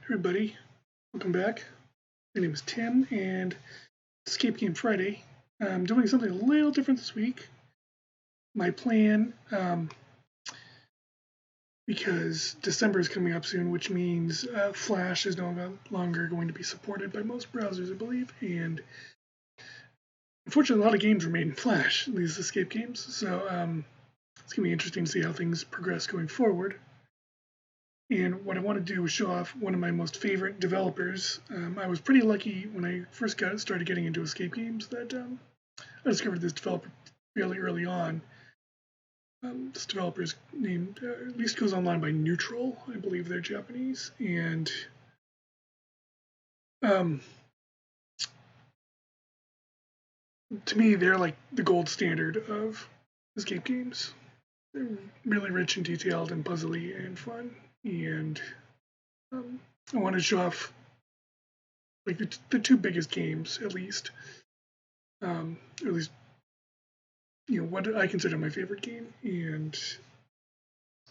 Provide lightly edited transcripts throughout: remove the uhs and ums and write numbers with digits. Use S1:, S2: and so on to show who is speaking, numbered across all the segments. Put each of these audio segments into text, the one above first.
S1: Everybody, welcome back. My name is Tim, and Escape Game Friday. I'm doing something a little different this week. My plan, because December is coming up soon, which means Flash is no longer going to be supported by most browsers, I believe, and unfortunately, a lot of games remain in Flash, these Escape games. So it's going to be interesting to see how things progress going forward. And what I want to do is show off one of my most favorite developers. I was pretty lucky when I first started getting into escape games that I discovered this developer fairly early on. This developer is named, at least goes online by Neutral. I believe they're Japanese. And to me, they're like the gold standard of escape games. They're really rich and detailed and puzzly and fun. And I want to show off like the two biggest games, at least what I consider my favorite game, and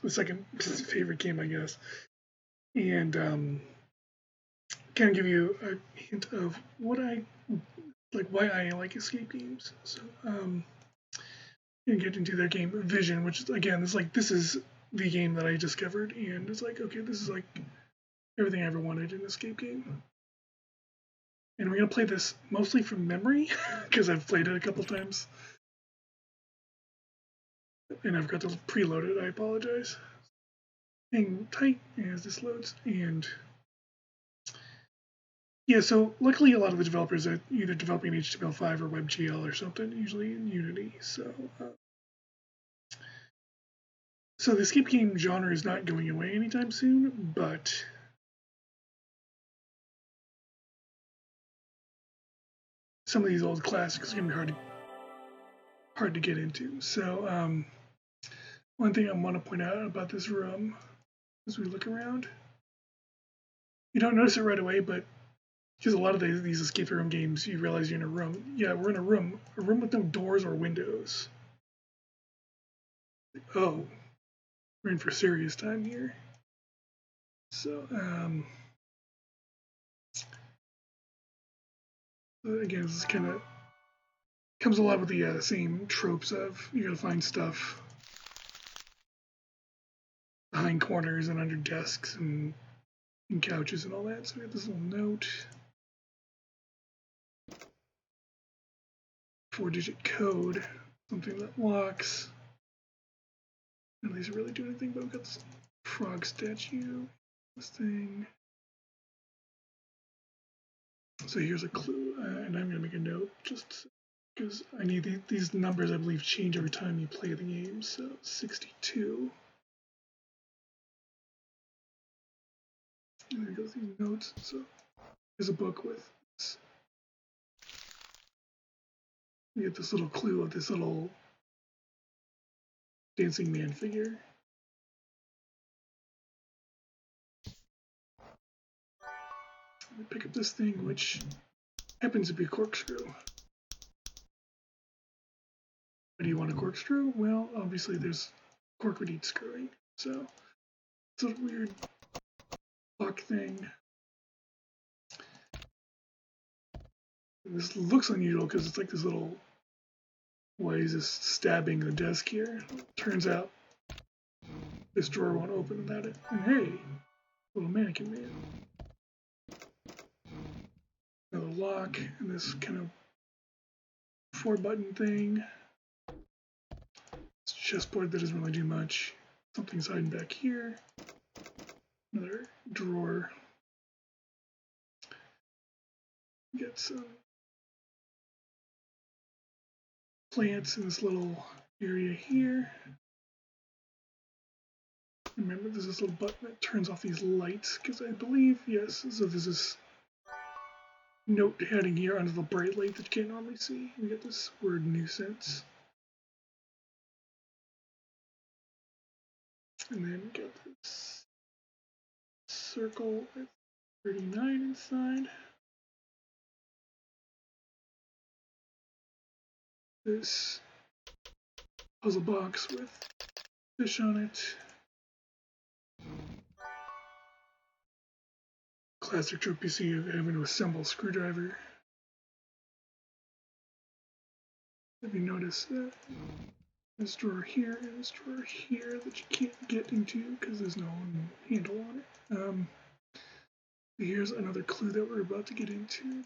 S1: the second favorite game, I guess, and kind of give you a hint of what I like, why I like escape games. So, and get into their game Vision, which again is like this is the game that I discovered, and it's like okay, this is like everything I ever wanted in an escape game. And we're gonna play this mostly from memory because I've played it a couple times. And I've got to preload it, I apologize. Hang tight as this loads, and yeah, so luckily a lot of the developers are either developing HTML5 or WebGL or something, usually in Unity, so the escape game genre is not going away anytime soon, but some of these old classics are going to be hard to get into. So one thing I want to point out about this room as we look around, you don't notice it right away, but because a lot of these escape room games, you realize you're in a room. Yeah, we're in a room with no doors or windows. Oh, we're in for serious time here. So, again, this is kind of comes a lot with the same tropes of you gotta find stuff behind corners and under desks and couches and all that. So we have this little note, 4-digit code, something that locks. None of these really do anything, but we've got this frog statue, this thing. So here's a clue, and I'm gonna make a note just because I need these numbers, I believe, change every time you play the game. So 62. And there goes these notes. So here's a book with this. You get this little clue of this little dancing man figure. I pick up this thing, which happens to be a corkscrew. Why do you want a corkscrew? Well, obviously there's cork would eat screwing. So it's a weird lock thing. And this looks unusual because it's like this little, why is this stabbing the desk here? Turns out this drawer won't open without it. And hey, little mannequin man. Another lock, and this kind of 4-button thing. It's a chessboard that doesn't really do much. Something's hiding back here. Another drawer. Get some plants in this little area here. Remember, there's this little button that turns off these lights, because I believe, yes, so there's this note heading here under the bright light that you can't normally see. We get this word nuisance. And then we got this circle with 39 inside. This puzzle box with fish on it. classic trope you see of having to assemble a screwdriver. If you notice that this drawer here and this drawer here that you can't get into because there's no handle on it. Here's another clue that we're about to get into.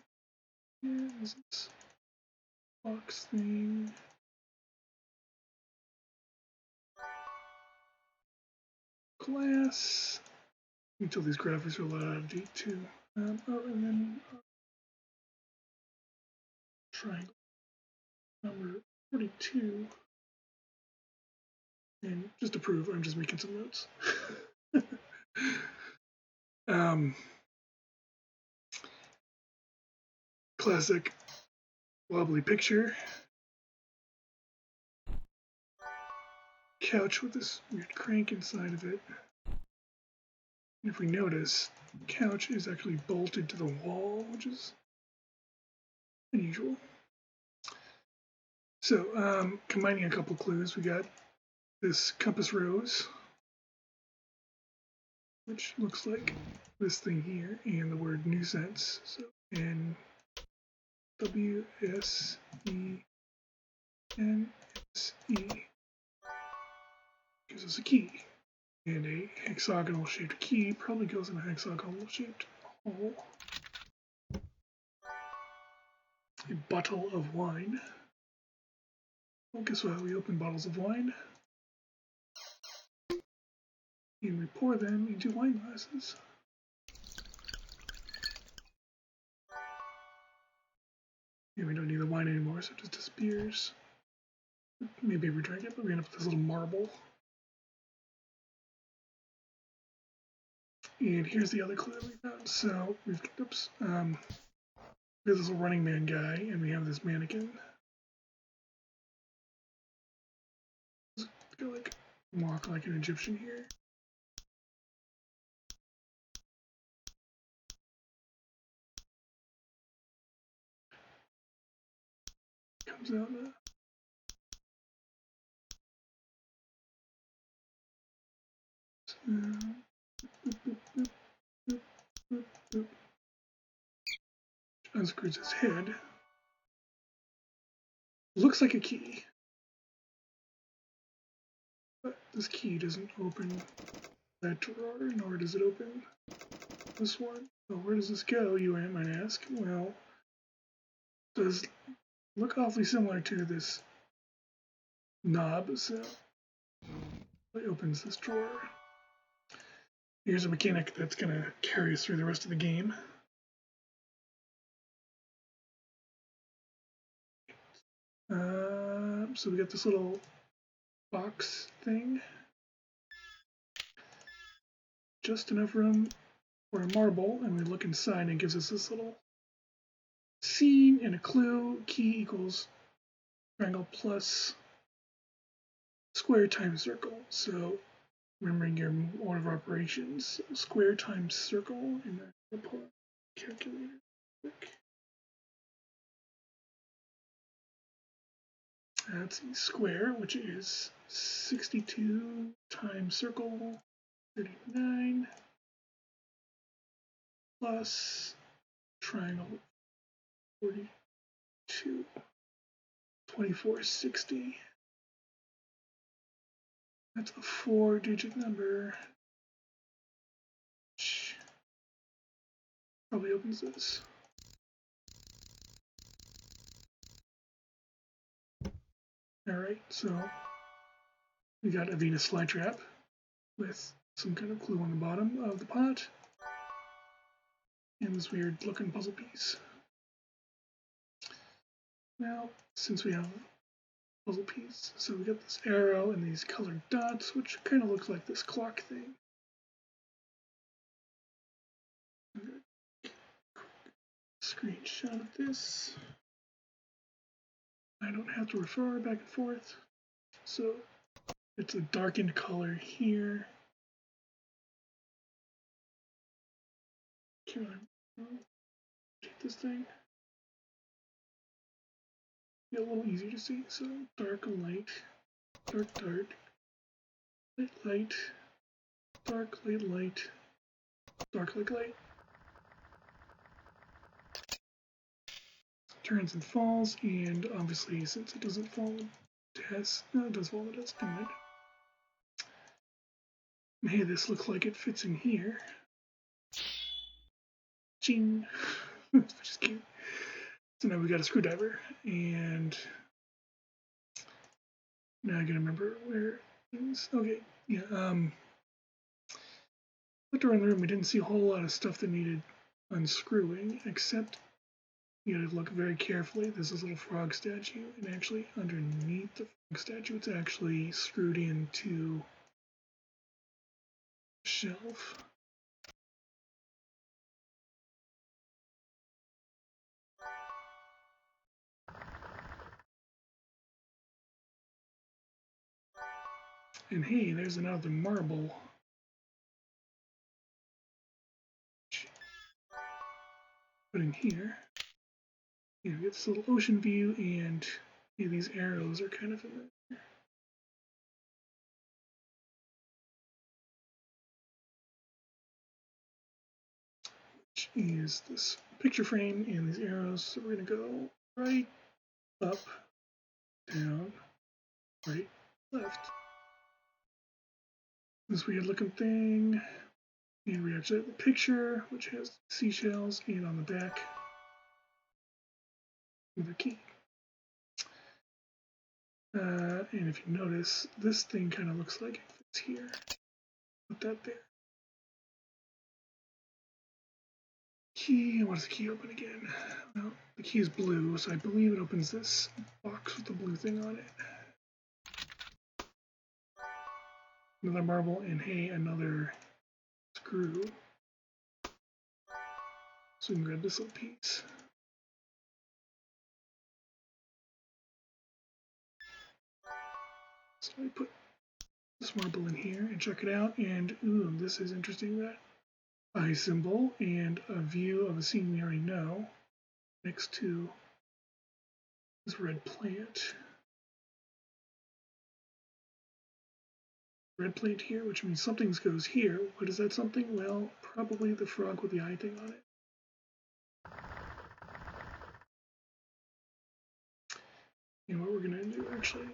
S1: Here's this box thing. Glass. Until these graphics are a lot out of date too. And then triangle number 42. And just to prove, I'm just making some notes. Classic wobbly picture. Couch with this weird crank inside of it. And if we notice, the couch is actually bolted to the wall, which is unusual. So, combining a couple clues, we got this compass rose, which looks like this thing here, and the word nuisance. So NWSENSE gives us a key. And a hexagonal shaped key probably goes in a hexagonal shaped hole. A bottle of wine. Well, guess what? We open bottles of wine. And we pour them into wine glasses. And we don't need the wine anymore, so it just disappears. Maybe we drink it, but we end up with this little marble. And here's the other clue that we found. So we've got this little running man guy, and we have this mannequin. Let's go like walk like an Egyptian here. Comes out now. Unscrews his head. Looks like a key. But this key doesn't open that drawer, nor does it open this one. So where does this go, you might ask? Well, it does look awfully similar to this knob, so it opens this drawer. Here's a mechanic that's going to carry us through the rest of the game. So we got this little box thing. Just enough room for a marble, and we look inside and it gives us this little scene and a clue. Key equals triangle plus square times circle. So remembering your order of operations, square times circle, and then we'll pull a calculator quick. That's a square, which is 62 times circle, 39, plus triangle 42, 2460. That's a 4-digit number. Which probably opens this. Alright, so we got a Venus flytrap with some kind of clue on the bottom of the pot. And this weird looking puzzle piece. Now, since we have a puzzle piece, so we got this arrow and these colored dots, which kind of look like this clock thing. Screenshot of this. I don't have to refer back and forth. So it's a darkened color here. Can I take this thing? Be a little easier to see. So dark, light, dark, dark, light, light, dark, light, light, dark, light, light. turns and falls, and obviously since it doesn't fall no, it does fall it does. Never mind. Hey, this looks like it fits in here. Ching! Which is cute. So now we got a screwdriver, and now I gotta remember where things. Okay, yeah. Looked around the room, we didn't see a whole lot of stuff that needed unscrewing, except you gotta look very carefully. There's this little frog statue, and actually underneath the frog statue, it's actually screwed into a shelf. And hey, there's another marble. Put in here. You get this little ocean view, and these arrows are kind of in there. Which is this picture frame and these arrows. So we're going to go right, up, down, right, left. This weird looking thing. And we actually have the picture, which has seashells, and on the back, the key. And if you notice, this thing kind of looks like it fits here. Put that there. Key, what does the key open again? Well, the key is blue, so I believe it opens this box with the blue thing on it. Another marble, and hey, another screw. So we can grab this little piece. So I put this marble in here and check it out, and ooh, this is interesting, that eye symbol and a view of a scene we already know next to this red plant. Red plant here, which means something goes here. What is that something? Well, probably the frog with the eye thing on it. And what we're going to do, actually,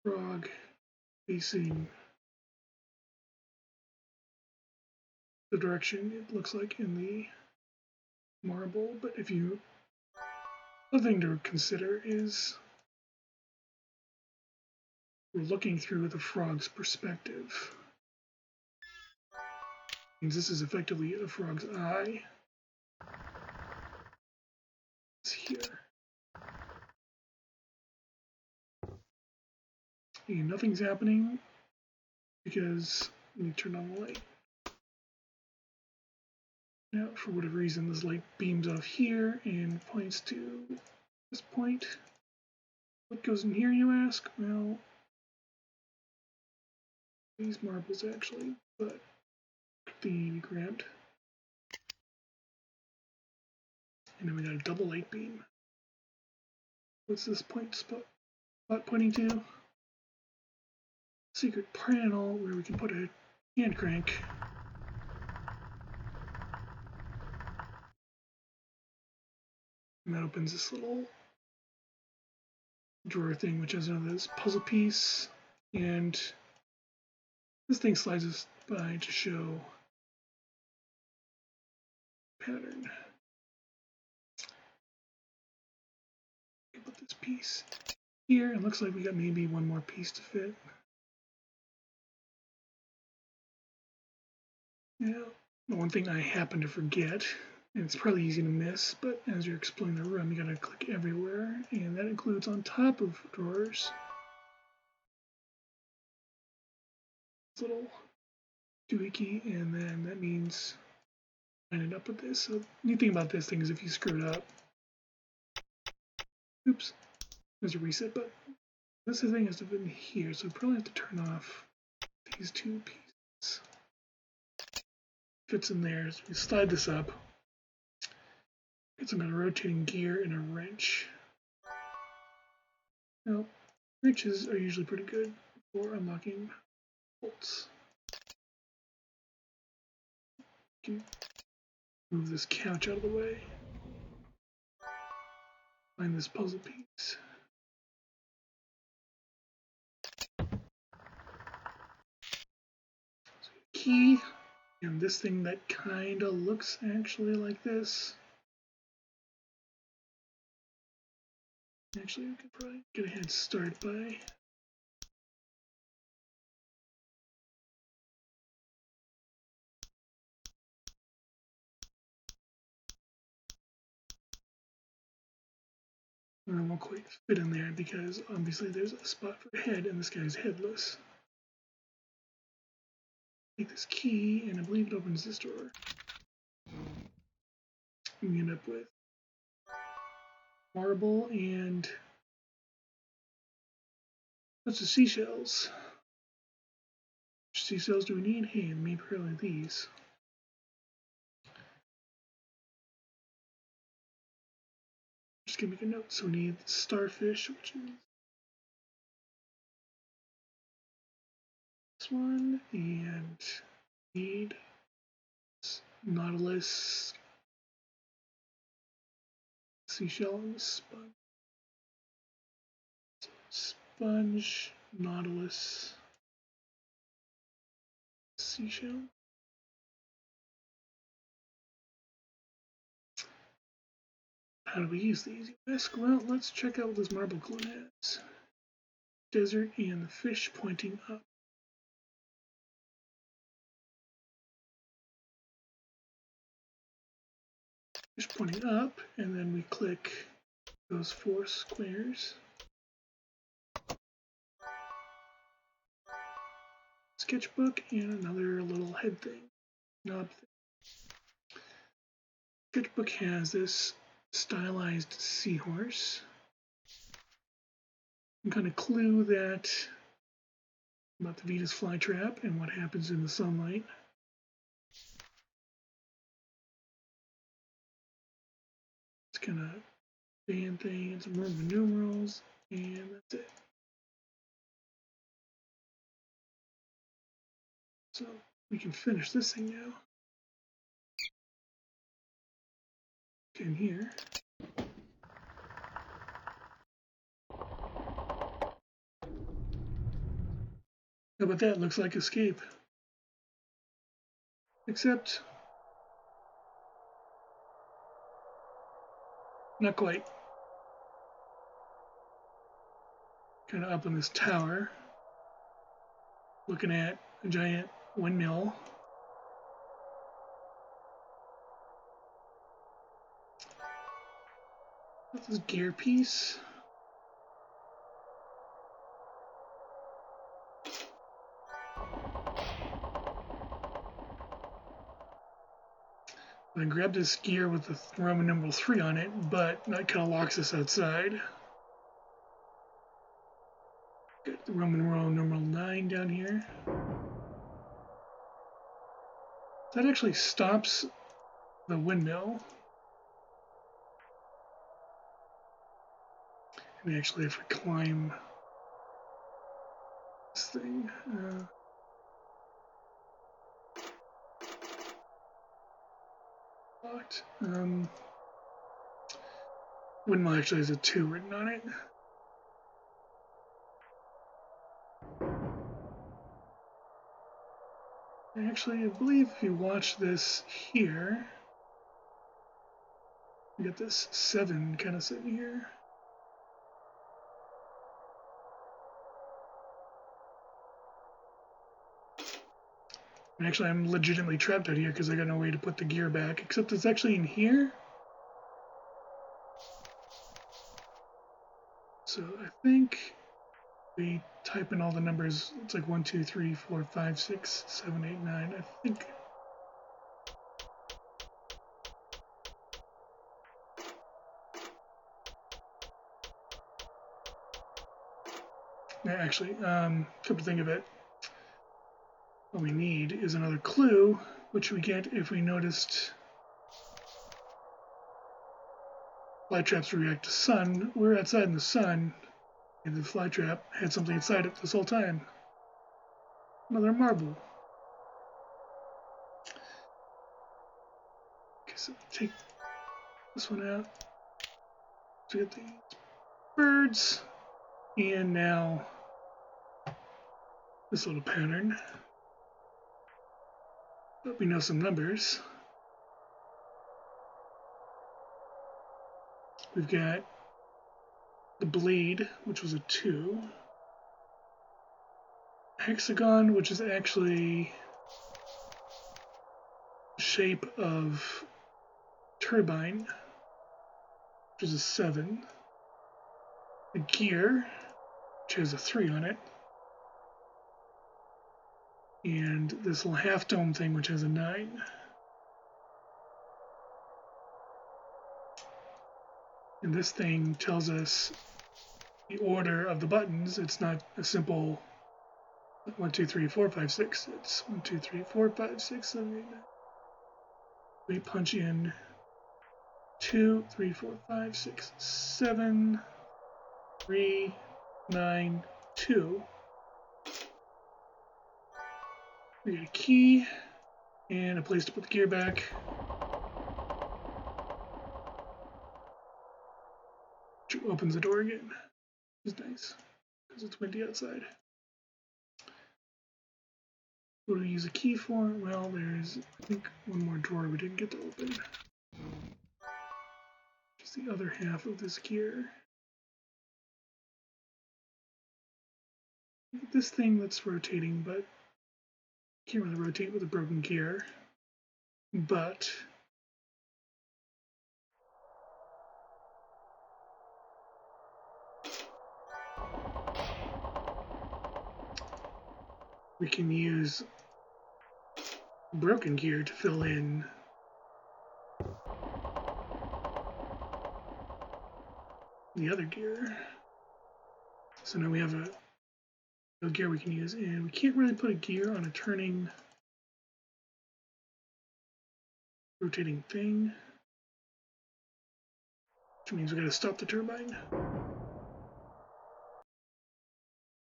S1: frog facing the direction it looks like in the marble. But if you, another thing to consider is we're looking through the frog's perspective. Means this is effectively a frog's eye. It's here. And nothing's happening because let me turn on the light. Now, for whatever reason, this light beams off here and points to this point. What goes in here, you ask? Well, these marbles actually, but they be grabbed. And then we got a double light beam. What's this spot pointing to? Secret panel where we can put a hand crank. And that opens this little drawer thing, which has another puzzle piece. And this thing slides us by to show pattern. Put this piece here. It looks like we got maybe one more piece to fit. Now, the one thing I happen to forget, and it's probably easy to miss, but as you're exploring the room, you gotta click everywhere, and that includes on top of drawers. This little doohickey, and then that means line it up with this. So the neat thing about this thing is if you screw it up, oops, there's a reset button. This thing has to fit in here, so we probably have to turn off these two pieces. Fits in there, so we slide this up. Get some kind of rotating gear and a wrench. Now, wrenches are usually pretty good for unlocking bolts. You can move this couch out of the way. find this puzzle piece. So key, and this thing that kind of looks actually like this. Actually, we could probably get a head start by it won't quite fit in there because obviously there's a spot for a head and this guy's headless. Take this key and I believe it opens this door. We end up with marble and lots of seashells. Which seashells do we need? Hey, maybe probably these. Just gonna make a note. So we need starfish, which is this one, and need nautilus, seashell, and sponge. Sponge, nautilus, seashell. How do we use these, you ask? Well, let's check out what this marble clue has. Desert and the fish pointing up. Fish pointing up, and then we click those 4 squares. Sketchbook and another little head thing, knob thing. Sketchbook has this stylized seahorse. Some kind of clue that about the Venus flytrap and what happens in the sunlight. It's kind of band thing and some Roman numerals, and that's it. So we can finish this thing now. In here. How about that? Looks like escape. Except not quite. Kind of up in this tower, looking at a giant windmill. What's this gear piece? I grabbed this gear with the Roman numeral 3 on it, but that kind of locks us outside. Got the Roman numeral 9 down here. That actually stops the windmill. And actually, if we climb this thing, locked. Windmill actually has a 2 written on it. Actually, I believe if you watch this here, you get this 7 kind of sitting here. And actually, I'm legitimately trapped out here because I got no way to put the gear back, except it's actually in here. So I think we type in all the numbers. It's like 1, 2, 3, 4, 5, 6, 7, 8, 9. I think. Yeah, actually, come to think of it, what we need is another clue, which we get if we noticed flytraps react to sun. We're outside in the sun, and the flytrap had something inside it this whole time. Another marble. Okay, so take this one out. So we get these birds, and now this little pattern. But we know some numbers. We've got the blade, which was a 2. Hexagon, which is actually the shape of turbine, which is a 7. The gear, which has a 3 on it. And this little half dome thing, which has a 9. And this thing tells us the order of the buttons. It's not a simple 1, 2, 3, 4, 5, 6. It's 1, 2, 3, 4, 5, 6, 7, 8, 9. We punch in 2, 3, 4, 5, 6, 7, 3, 9, 2. We get a key and a place to put the gear back. Which opens the door again. It's nice because it's windy outside. What do we use a key for? Well, there's, I think, one more drawer we didn't get to open. Just the other half of this gear. This thing that's rotating, but can't really rotate with a broken gear. But we can use broken gear to fill in the other gear. So now we have a gear we can use, and we can't really put a gear on a turning, rotating thing, which means we got to stop the turbine.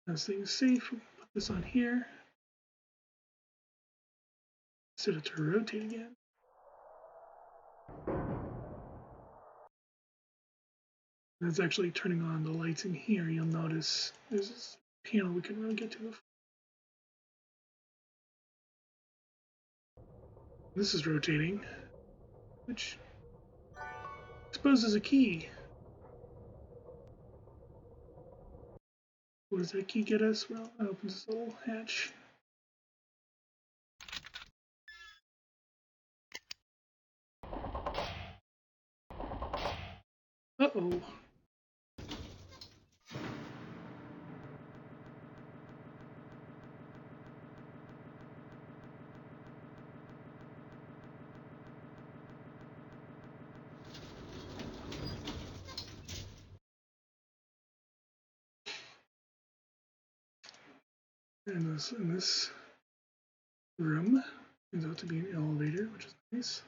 S1: This thing is safe. We can put this on here. Set it to rotate again. That's actually turning on the lights in here. You'll notice there's this panel we can really get to before. This is rotating, which exposes a key. What does that key get us? Well, it opens this little hatch. Uh-oh. And in this room turns out to be an elevator, which is nice.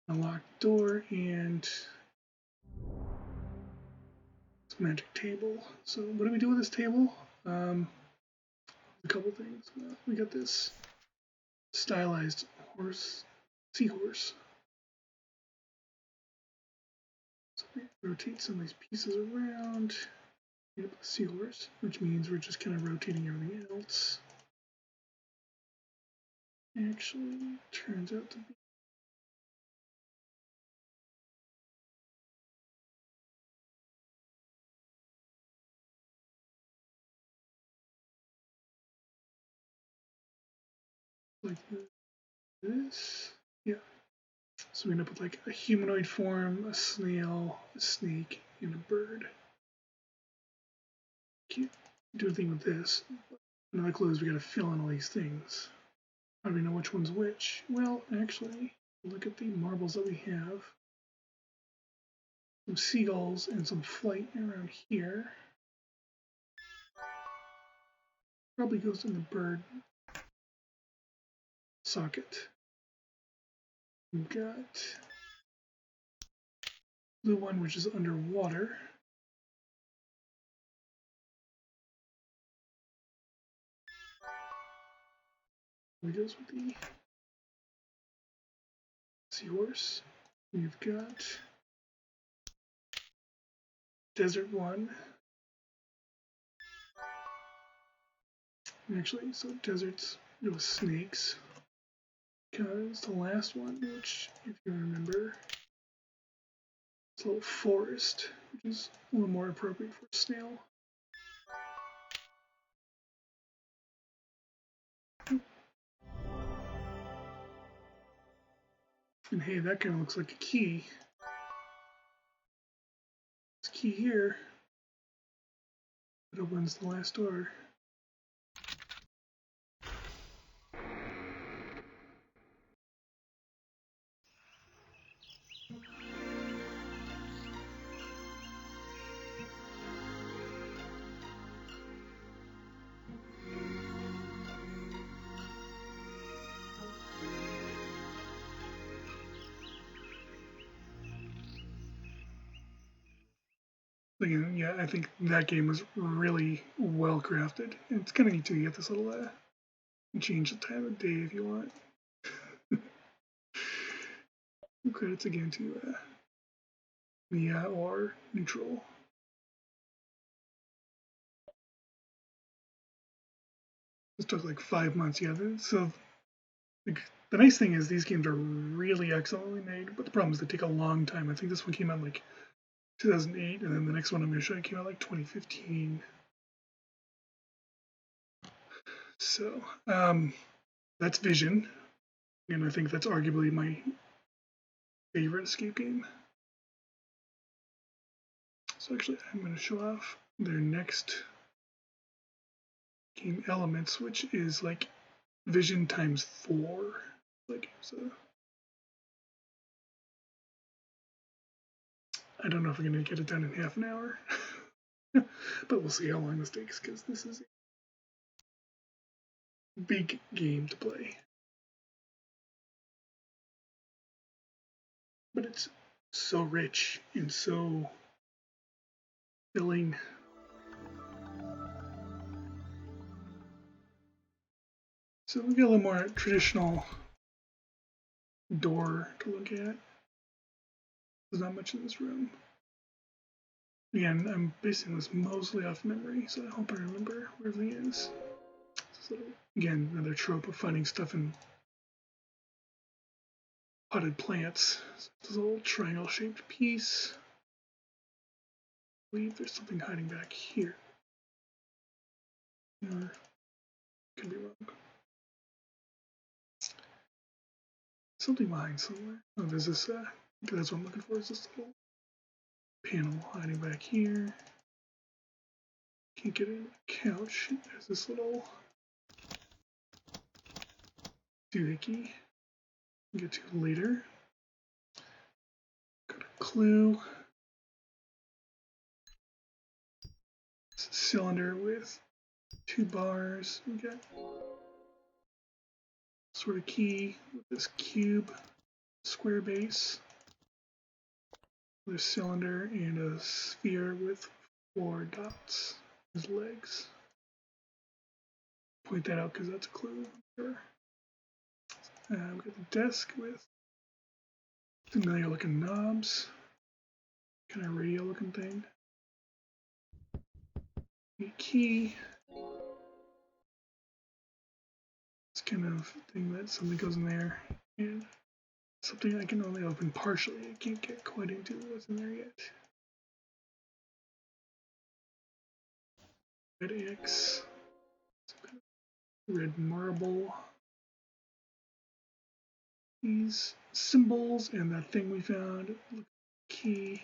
S1: A locked door and this magic table. So what do we do with this table? A couple things. We got this stylized seahorse. So we rotate some of these pieces around. We have a seahorse, which means we're just kind of rotating everything else. Actually, turns out to be like this. Yeah. So we end up with like a humanoid form, a snail, a snake, and a bird. Can't do anything with this. Another clue is we gotta fill in all these things. How do we know which one's which? Well, actually, look at the marbles that we have. Some seagulls and some flight around here. Probably goes in the bird socket. We've got blue one, which is underwater. It goes with the Seahorse. We've got Desert One. Actually, so deserts go with snakes. Because the last one, which, if you remember, is a little forest, which is a little more appropriate for a snail. And hey, that kind of looks like a key. This key here, it opens the last door. Again, yeah, I think that game was really well crafted. And it's kind of neat to get this little, change the time of day if you want. Credits again to Mia or Neutral. This took like 5 months, yeah. So the nice thing is these games are really excellently made, but the problem is they take a long time. I think this one came out like 2008, and then the next one I'm going to show you came out like 2015. So that's Vision, and I think that's arguably my favorite escape game. So actually, I'm going to show off their next game, Elements, which is like Vision times 4. Like, so I don't know if we're going to get it done in half an hour, but we'll see how long this takes because this is a big game to play. But it's so rich and so filling. So we got a little more traditional door to look at. There's not much in this room. Again, I'm basing this mostly off memory, so I hope I remember where everything is. So, again, another trope of finding stuff in potted plants. So this little triangle-shaped piece. I believe there's something hiding back here. Or could be wrong. Something behind somewhere. Oh, there's this. That's what I'm looking for. Is this little panel hiding back here? Can't get in the couch. There's this little doohickey. We'll get to later. Got a clue. It's a cylinder with 2 bars. We got sort of key with this cube, square base. This cylinder and a sphere with 4 dots as legs. Point that out because that's a clue. Sure. We got the desk with familiar looking knobs, kind of radio looking thing. A key. It's kind of thing that something goes in there, and something I can only open partially. I can't get quite into what's in there yet. Red X, red marble. These symbols and that thing we found. Key.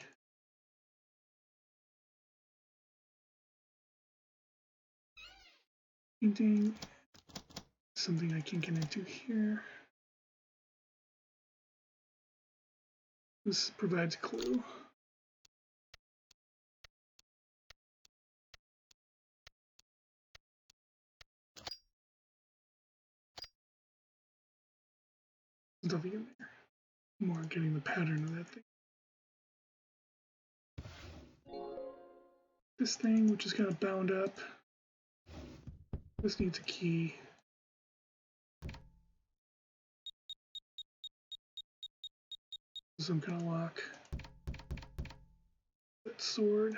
S1: Painting. Something I can't get into here. This provides a clue. There's nothing in there. More getting the pattern of that thing. This thing, which is kind of bound up. This needs a key. some kind of lock. That sword.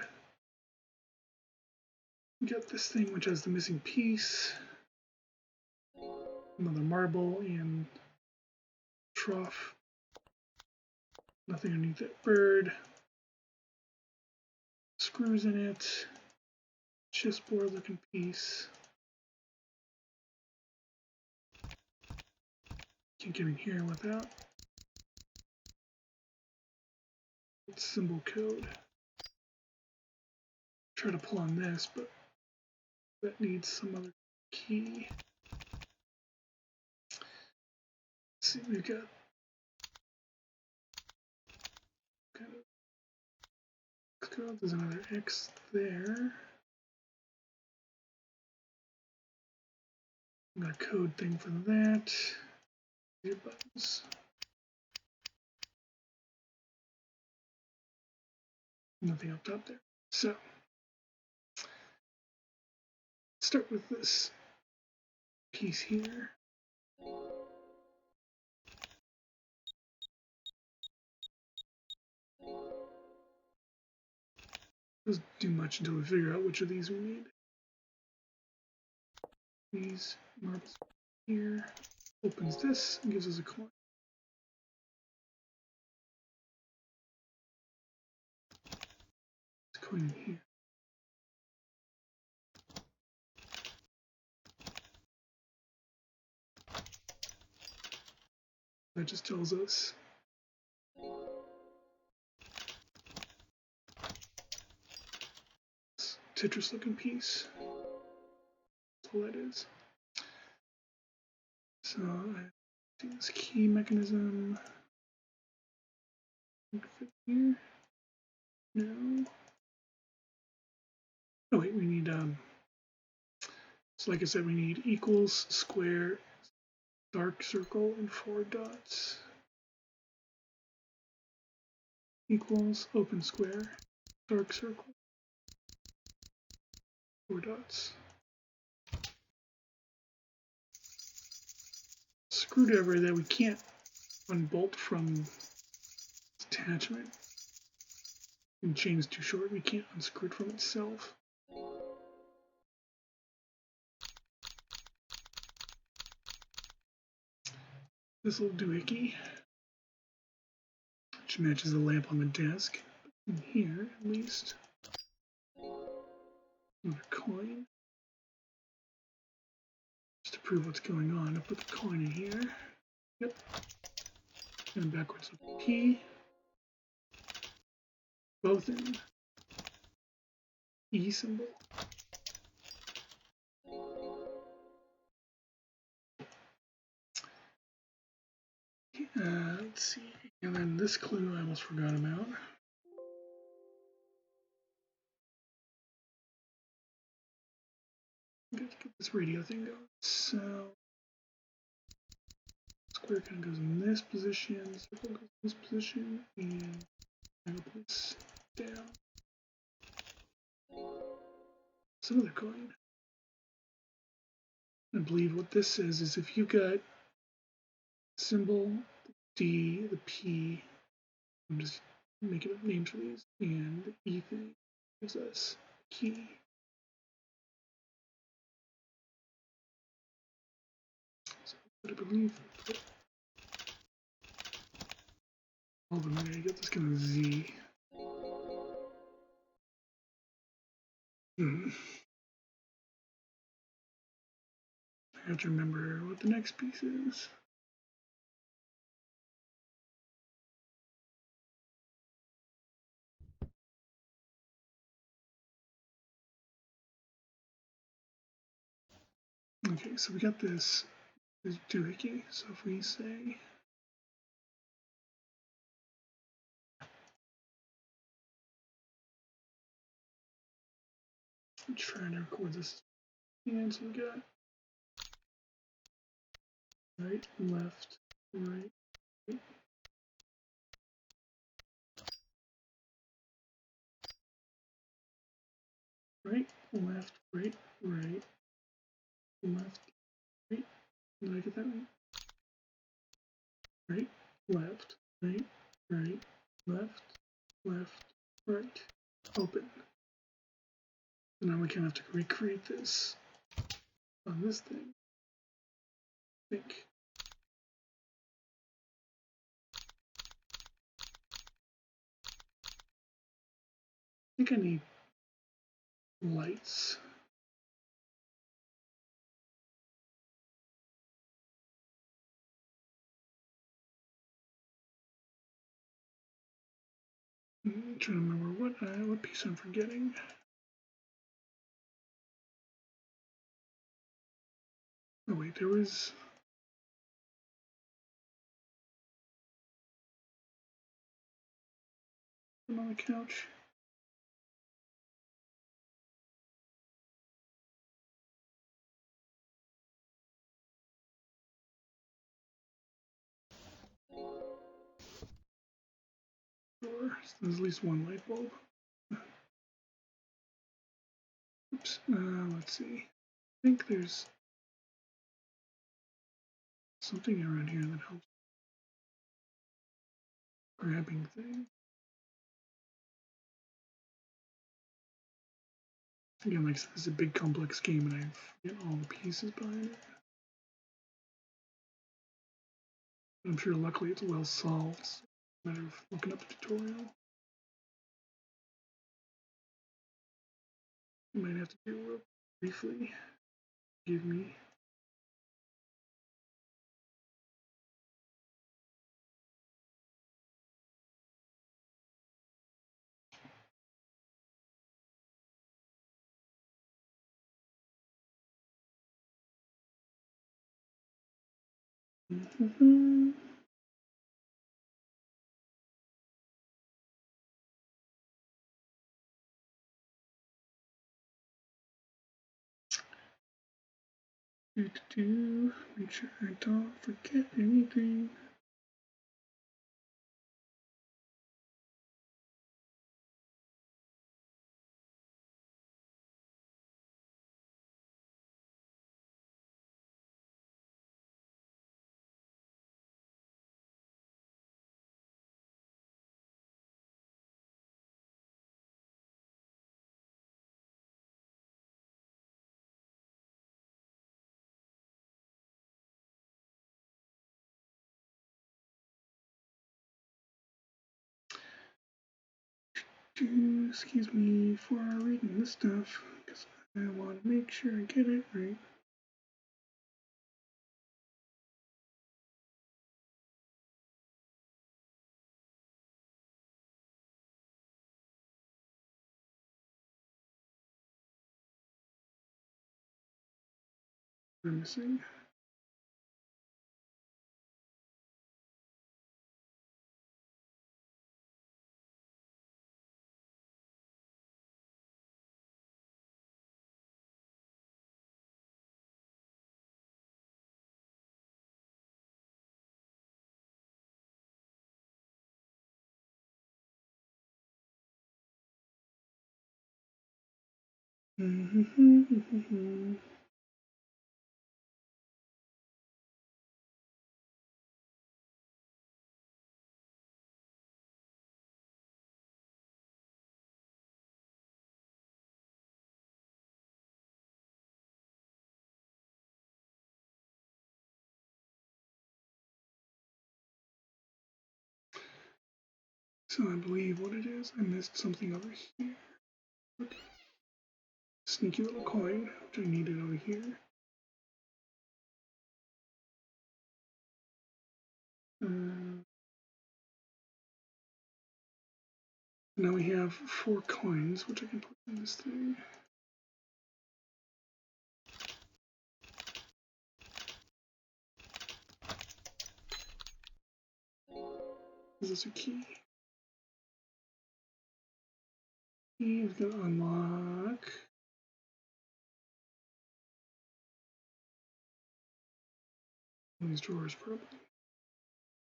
S1: We got this thing which has the missing piece. Another marble and trough. Nothing underneath that bird. Screws in it. Chessboard looking piece. Can't get in here without symbol code. Try to pull on this, but that needs some other key. Let's see, we've got kind of code. There's another X there. Got a code thing for that. Your buttons. Nothing up top there. So start with this piece here. Doesn't do much until we figure out which of these we need. These marbles here. Opens this and gives us a coin. This coin in here. That just tells us this Tetris looking piece. That's all that is. So I see this key mechanism. Fit here. No. Oh wait, we need so like I said, we need equals, square, dark circle, and 4 dots. Equals, open square, dark circle, 4 dots. Screwdriver that we can't unbolt from attachment. And chain's too short, we can't unscrew it from itself. This little doohickey, which matches the lamp on the desk. In here, at least. Another coin. Just to prove what's going on, I put the coin in here. Yep. And backwards with P. Both in E symbol. Let's see. And then this clue I almost forgot about. Let's get this radio thing going. So square kind of goes in this position, circle goes in this position, and I will put this down. Some other coin. I believe what this says is if you've got symbol, the D, the P, I'm just making up names for these, and the E thing gives us key. So I believe hold on a minute, I got this kind of Z. I have to remember what the next piece is. Okay, so we got this doohickey. So if we say I'm trying to record this, and so we got right, left, right, right, left, right, right, left, right. Did I get that right? Right, left, right, right, left, left, right, open. So now we kind of have to recreate this on this thing. I think. I think I need lights. I'm trying to remember what piece I'm forgetting. Oh wait, there was one on the couch. Sure, so there's at least one light bulb. Oops. Let's see. I think there's something around here that helps. Grabbing thing. Again, like I said, this is a big complex game and I forget all the pieces behind it. I'm sure luckily it's well solved. It's a matter of looking up a tutorial. You might have to do real briefly. Give me. Mm-hmm. Make sure I don't forget anything. Excuse me for reading this stuff, because I want to make sure I get it right. I'm missing. So I believe what it is, I missed something over here. Okay. Sneaky little coin, which I needed over here. Now we have 4 coins, which I can put in this thing. Is this a key? Key is going to unlock. One of these drawers, probably.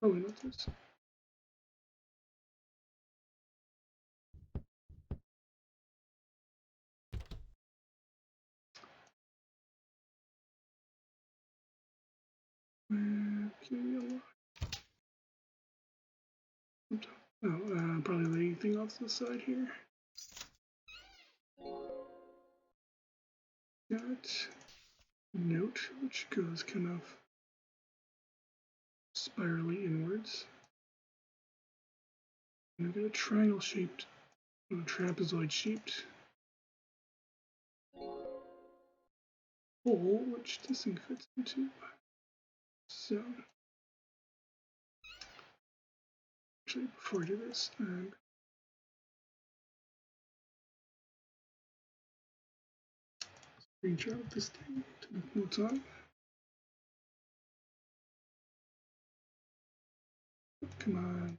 S1: Probably not this. Key unlock. Oops. probably lay anything off to the side here. Got note, which goes kind of spirally inwards. And I've got a triangle shaped, trapezoid shaped hole, which this thing fits into. So, actually, before I do this, screenshot of this thing to make notes on. Come on.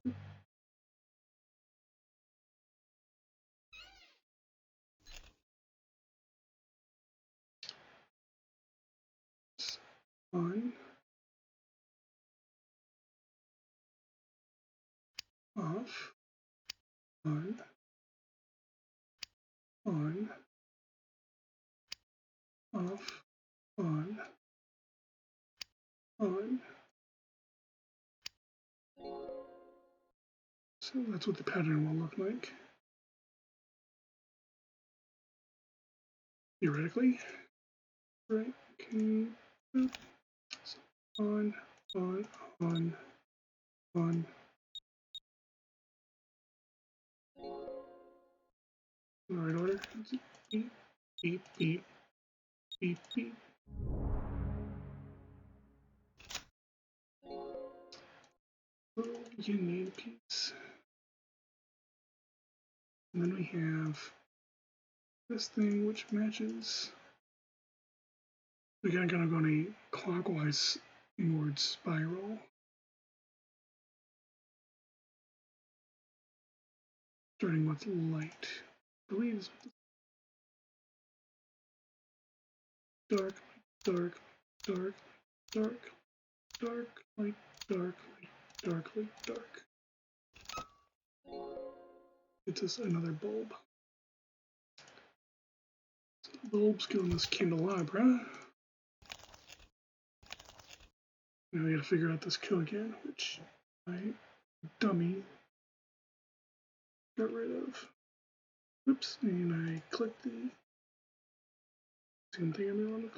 S1: On, off, on, off, on. So that's what the pattern will look like. Theoretically, right? Okay. So on. In the right order. Beep, beep, beep, beep, beep. Little union piece. And then we have this thing which matches. We're gonna go in a clockwise inward spiral. Starting with light. I believe it's dark, dark, dark, dark, dark, light, dark, light, dark, light, dark. It's just another bulb. So the bulbs go in this candelabra. Now we gotta figure out this kill again, which my dummy got rid of. Oops, and I clicked the same thing I didn't want to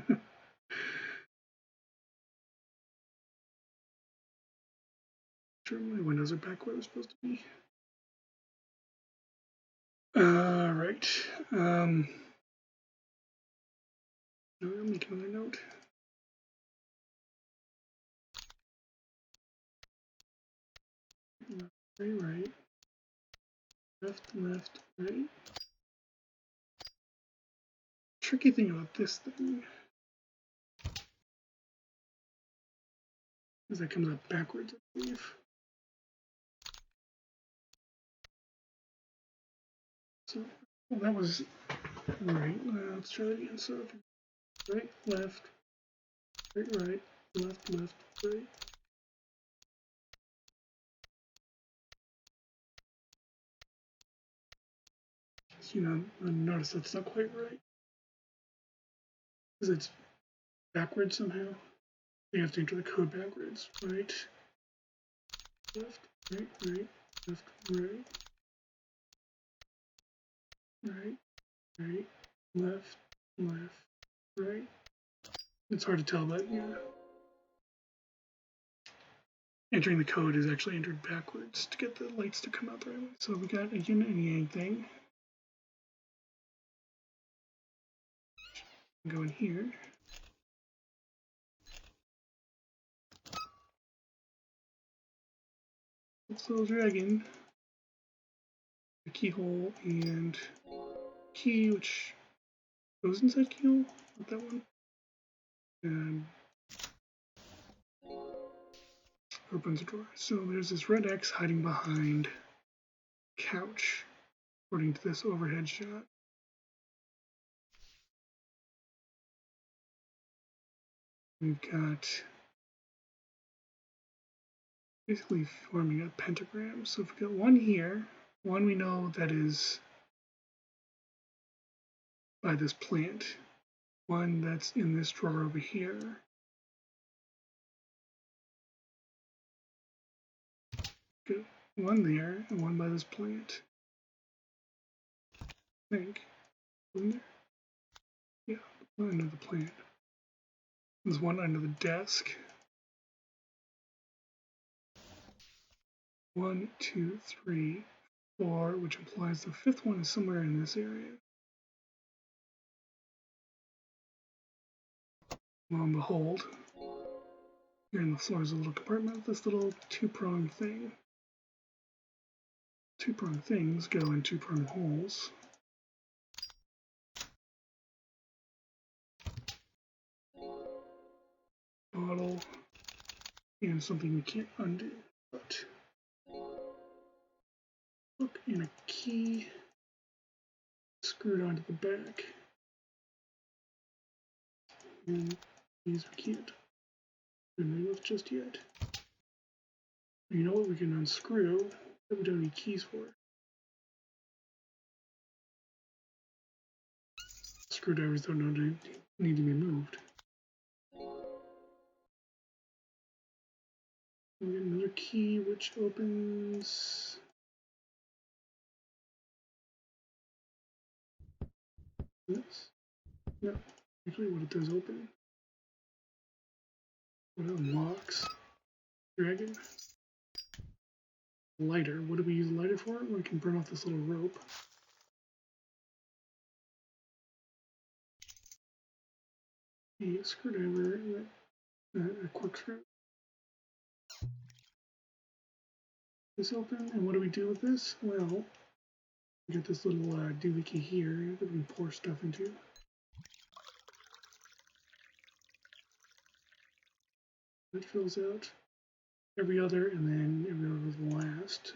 S1: click. Sure, my windows are back where they're supposed to be. Right. I'll make another note. Right. Left, right. Tricky thing about this thing is that comes up backwards, I believe. So, well, that was right. Let's try it again. So, right, left, right, left, right. So, notice that's not quite right because it's backwards somehow. You have to enter the code backwards. Right, left, right, left, right, left, right. It's hard to tell, but yeah. Entering the code is actually entered backwards to get the lights to come out the right way. So we got a yin and yang thing. Go in here. This little dragon. The keyhole and key, which goes inside keyhole. Not that one. And opens the door. So there's this red X hiding behind couch, according to this overhead shot. We've got basically forming a pentagram. So if we got one here, one we know that is by this plant, one that's in this drawer over here. Good. One there, and one by this plant. I think. Isn't there? Yeah, one under the plant. There's one under the desk. 1, 2, 3, 4, which implies the fifth one is somewhere in this area. Lo and behold, here in the floor is a little compartment with this little two-pronged thing. Two-pronged things go in two-pronged holes. Bottle, and something we can't undo. But hook and a key screwed onto the back. And these we can't remove just yet. You know what we can unscrew that we don't need keys for? Screwdrivers don't need to be moved. We get another key which opens this. No, actually what it does open. What it unlocks. Dragon. Lighter. What do we use a lighter for? We can burn off this little rope. A screwdriver, a corkscrew. This open, and what do we do with this? Well, we got this little doohickey here that we can pour stuff into. That fills out every other, and then every other was the last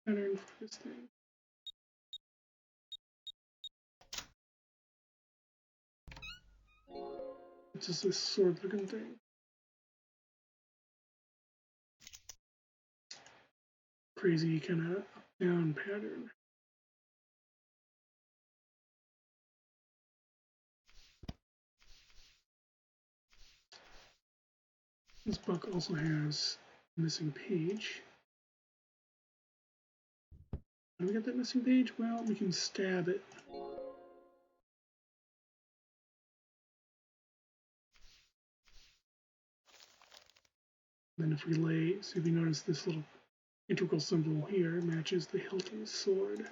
S1: pattern for this thing. It's just this sword-looking thing. Crazy kind of up-down pattern. This book also has a missing page. How do we get that missing page? Well, we can stab it. Then if we see if you notice this little integral symbol here matches the hilt of the sword.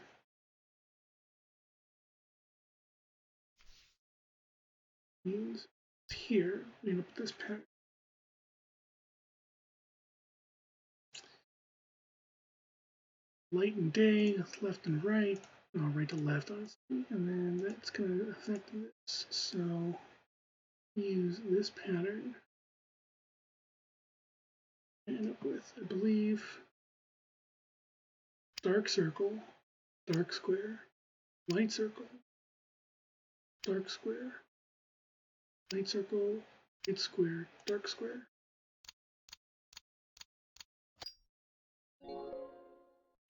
S1: Means here, we end up with this pattern. Light and day, left and right, right to left, honestly, and then that's going to affect this. So use this pattern. End up with, I believe, dark circle, dark square, light circle, dark square, light circle, light square, dark square.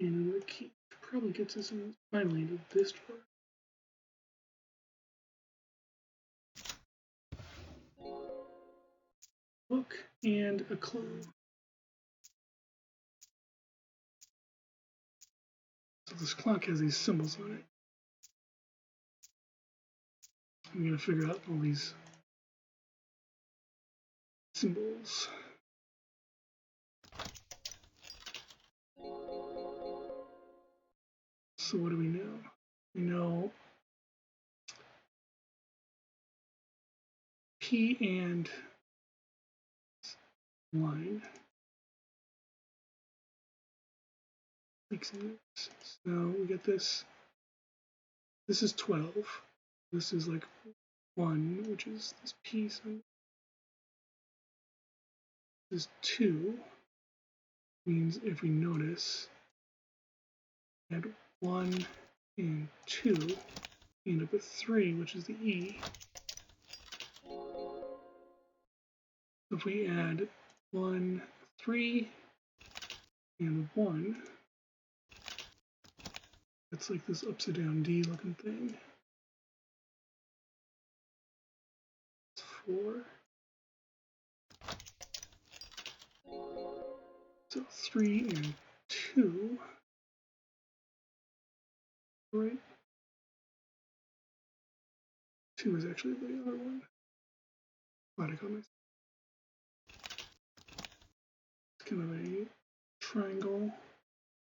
S1: And another key probably gets us in finally into this drawer. Book and a clue. So this clock has these symbols on it. I'm going to figure out all these symbols. So what do we know? We know P and line. So we get this. This is 12. This is like 1, which is this P symbol. This is 2. Means if we notice, add 1 and 2, we end up with 3, which is the E. If we add 1, 3, and 1, it's like this upside down D looking thing. It's 4. So 3 and 2, right? 2 is actually the other one. Glad I got myself. It's kind of a triangle.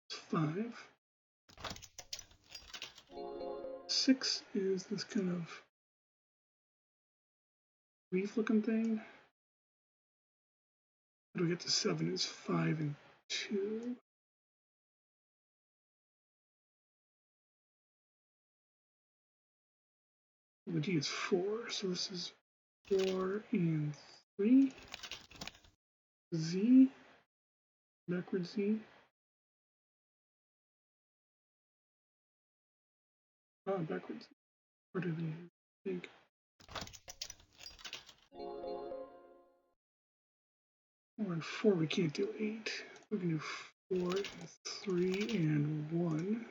S1: 5. 6 is this kind of leaf looking thing. How do we get to 7 is 5 and 2. The D is 4, so this is 4 and 3. Z, backward Z. Backwards. Harder than you think. Or in 4 we can't do 8. We can do 4 and 3 and 1.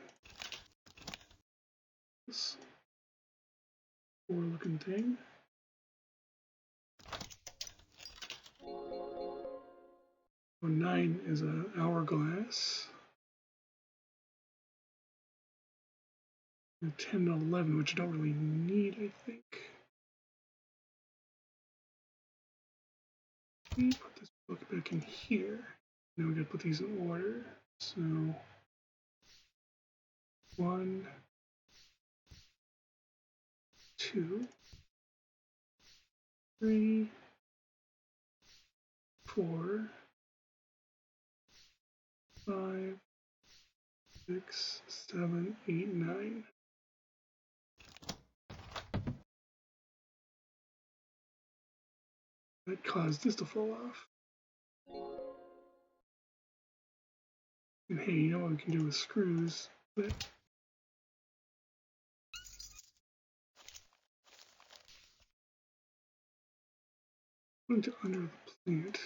S1: This 4 looking thing. So 9 is an hourglass. And 10 and 11, which I don't really need, I think. We put this book back in here. Now we gotta put these in order. So 1, 2, 3, 4, 5, 6, 7, 8, 9. That caused this to fall off. And hey, you know what we can do with screws? But put it under the plant.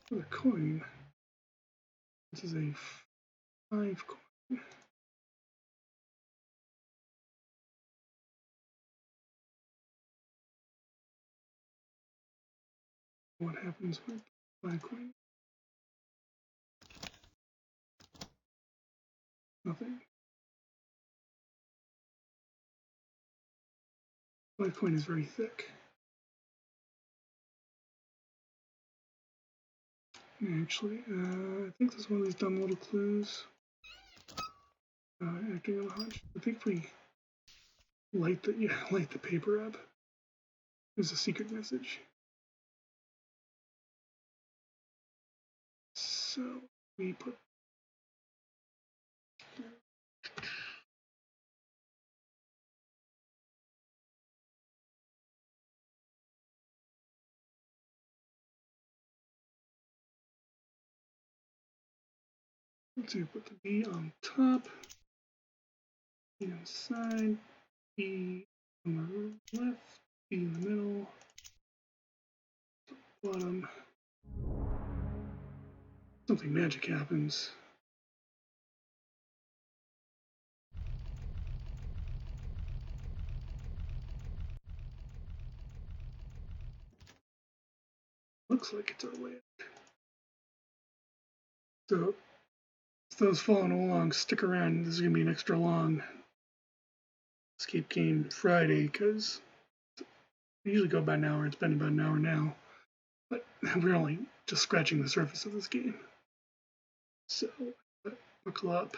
S1: For the coin, this is a 5 coin. What happens with 5 coin? Nothing. 5 coin is very thick. Actually, I think this is one of these dumb little clues. Acting on a hunch. I think if we light the paper up, there's a secret message. So we put let's see, put the B on top, B on the side, B on the left, B in the middle, bottom. Something magic happens. Looks like it's our way out. So, for those following along, stick around. This is going to be an extra long escape game Friday because we usually go about an hour. It's been about an hour now. But we're only just scratching the surface of this game. So, buckle up.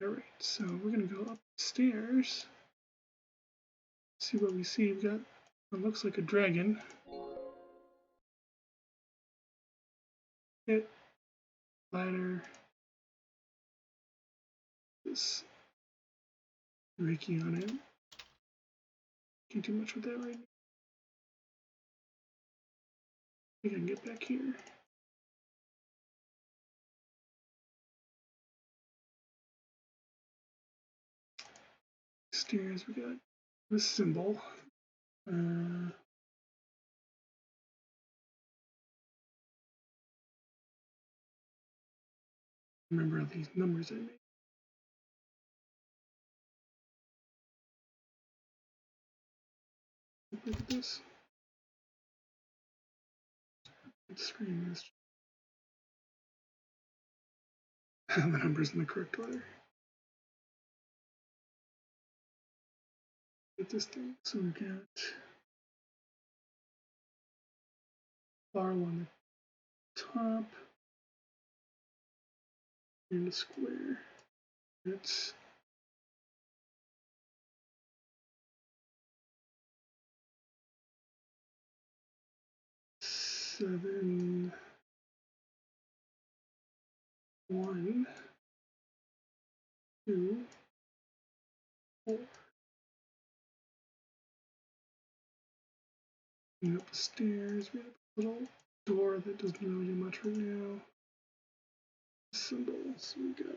S1: Alright, so we're going to go upstairs. See what we see. We've got what looks like a dragon. Hit. Ladder. This Reiki on it. Can't do much with that right now. I think I can get back here. Stairs, we got this symbol. Remember these numbers I made. look at this. Let's screen this. The numbers in the correct order. Get this thing. So we got bar on the top and a square. It's 7, 1, 2, 4. And up the stairs, we have a little door that doesn't really do much right now. Symbol, so we got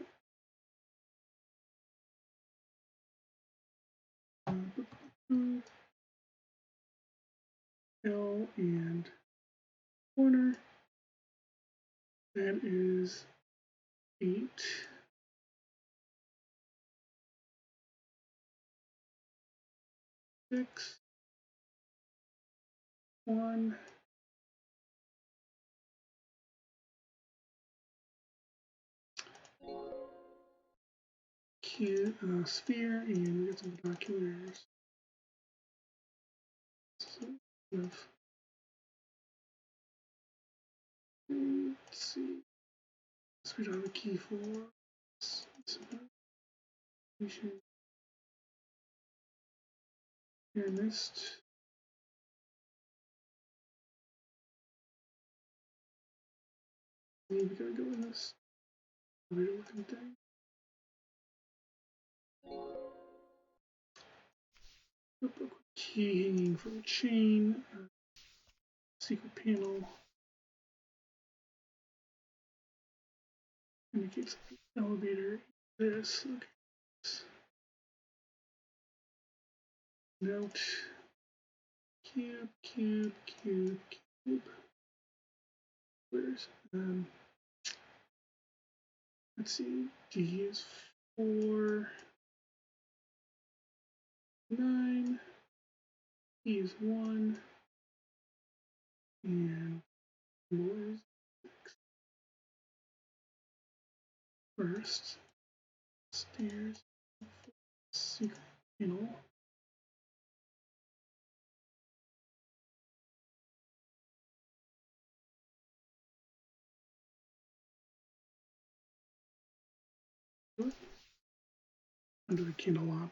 S1: L and corner. That is 8. 6, 1, cube, sphere, and we get some binoculars. So let's see. So we don't have a key for. Here missed. Maybe we gotta go in this weird looking thing. Key hanging from a chain. Secret panel. Indicates the elevator. This. Okay. Note. Cube, cube, cube, cube. Where's let's see. D is 4, 9. E is 1, and 4 is 6. First, stairs, secret panel. Under the candelabra.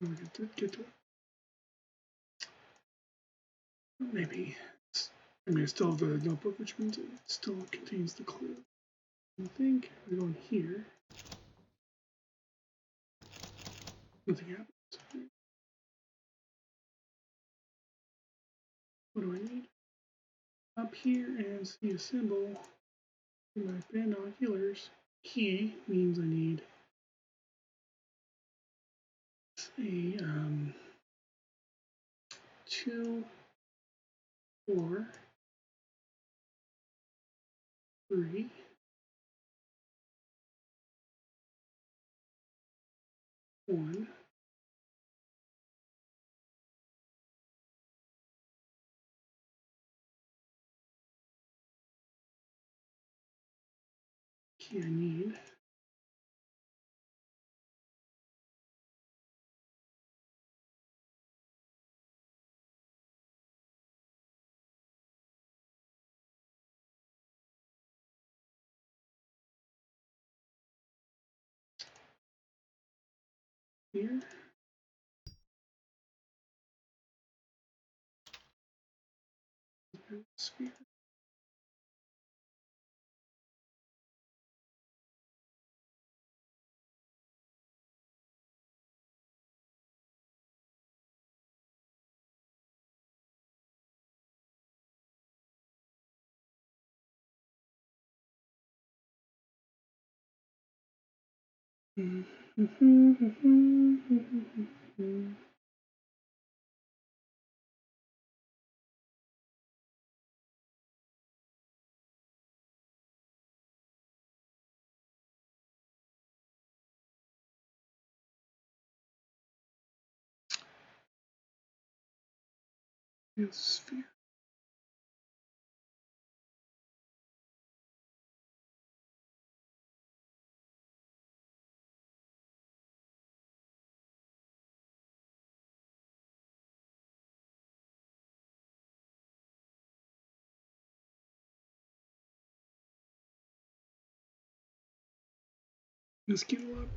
S1: We get to it. Maybe. I mean, it's still the notebook, which means it still contains the clue. I think we're going here. Nothing happens. What do I need? Up here and see a symbol in my binoculars. Key means I need a 2, 4, 3, 1, key I need. Here. Sphere. sphere. This cantaloupe.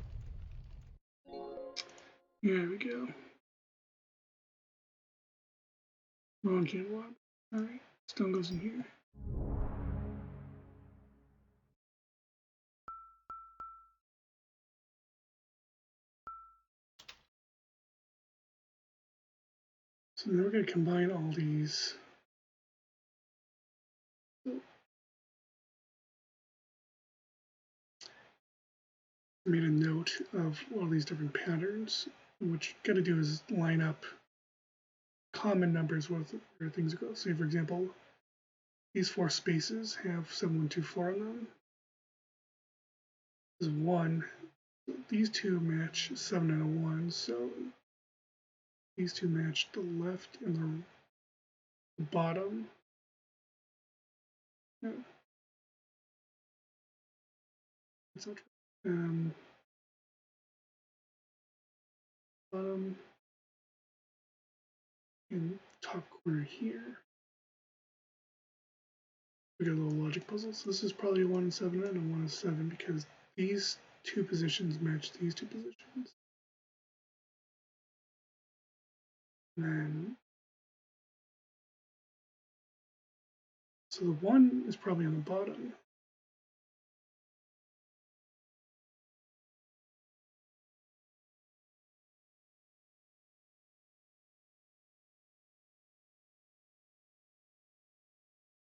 S1: There we go. Wrong cantaloupe. Alright, stone goes in here. So now we're going to combine all these. I made a note of all these different patterns. What you got to do is line up common numbers with where things go. Say, for example, these 4 spaces have 712 on them. This is 1. These 2 match 7 and a 1, so these 2 match the left and the bottom. No. That's not true. Bottom and top corner here. We got a little logic puzzle. So this is probably a 1 and 7 and a 1 and 7 because these 2 positions match these 2 positions. And then, so the 1 is probably on the bottom.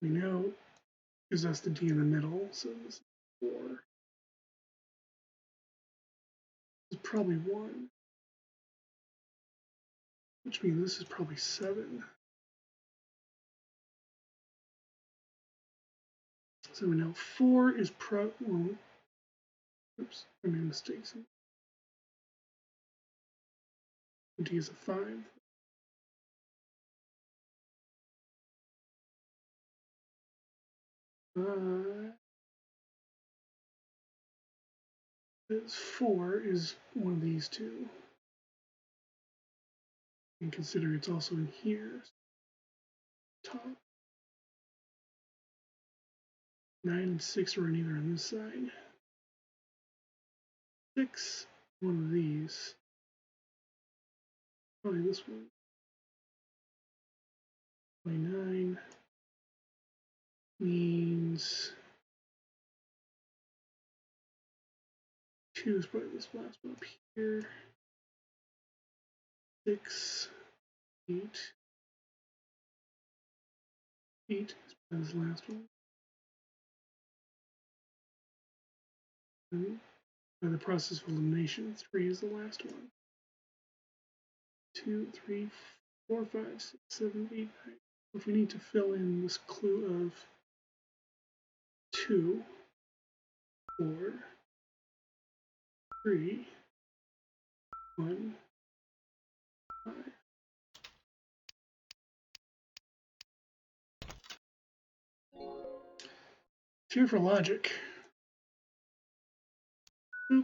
S1: We know gives us the D in the middle, so this is 4. This is probably 1, which means this is probably 7. So we know 4 is well, oops, I made mistakes. D is a 5. This 4 is one of these 2. And consider it's also in here. Top. 9 and 6 are either on this side. 6, one of these. Probably this one. 29 means 2 is probably this last one up here. 6, 8. 8 is probably this last one. And by the process of elimination, 3 is the last one. 2, 3, 4, 5, 6, 7, 8, 9. If we need to fill in this clue of 2, 4, 3, 1, 5. Here for logic. Boop.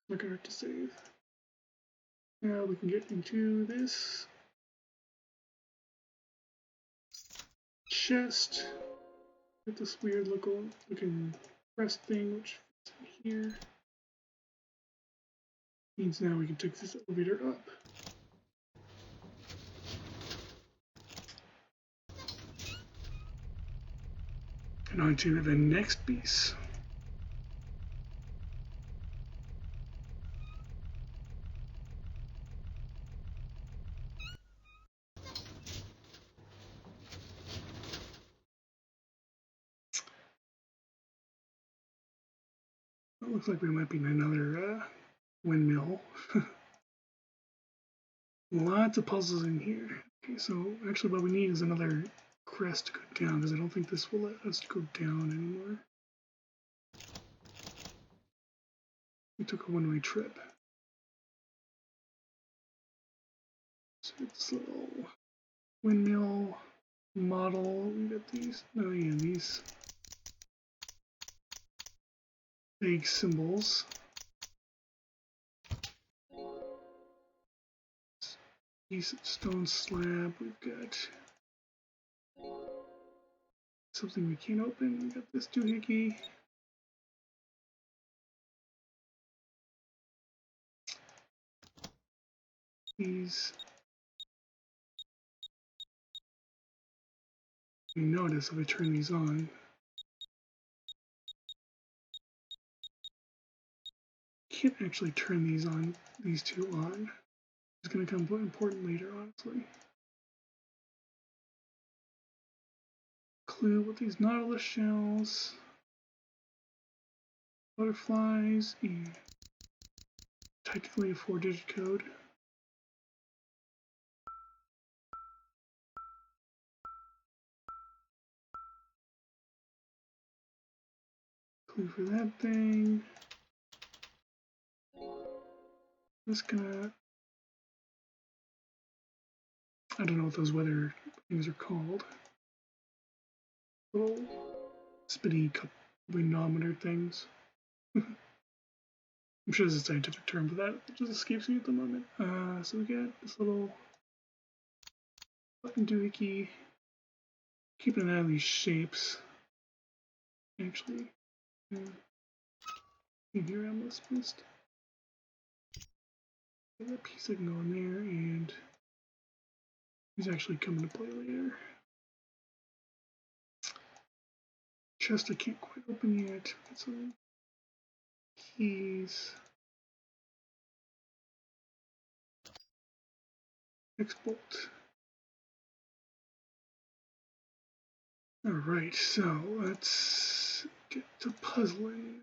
S1: Not gonna have to save. Now we can get into this chest. Get this weird looking crest thing, which fits in here. Means now we can take this elevator up. And on to the next piece. It looks like we might be in another windmill. Lots of puzzles in here. Okay, so actually what we need is another crest to go down, because I don't think this will let us go down anymore. We took a one-way trip. So It's a little windmill model. We got these. Oh yeah, these big symbols. Piece of stone slab. We've got something we can't open. We got this doohickey. These. You notice if I turn these on. Can't actually turn these on. These two on. It's going to come important later, honestly. Clue with these nautilus shells, butterflies, and technically a 4-digit code. Clue for that thing. Just gonna, I don't know what those weather things are called. Little spinny windometer things. I'm sure there's a scientific term for that. It just escapes me at the moment. So we got this little button doohickey. Keeping an eye on these shapes. Actually, here I almost missed. That piece that can go in there, and he's actually coming to play later. Chest I can't quite open yet. Got some keys. X-bolt. Alright, so let's get to puzzling.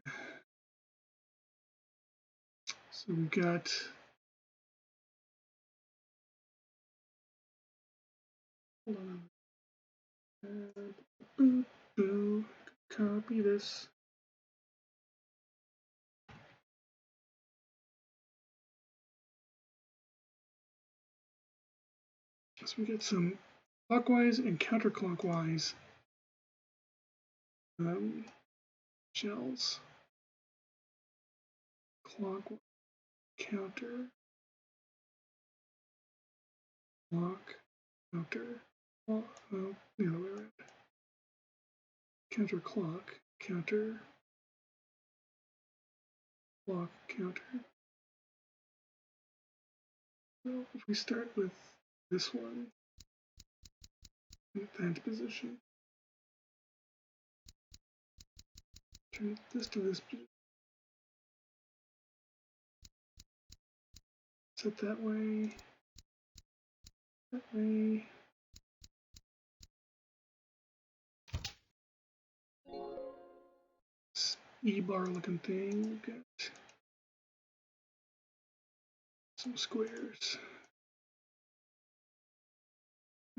S1: So we've got hold on. Copy this. So we get some clockwise and counterclockwise shells. Clockwise, counter, clock, counter, the other way around. Counter clock, counter, clock, counter. Well, if we start with this one, in that position, turn this to this position, set that way, that way. This E-bar looking thing, we've got some squares.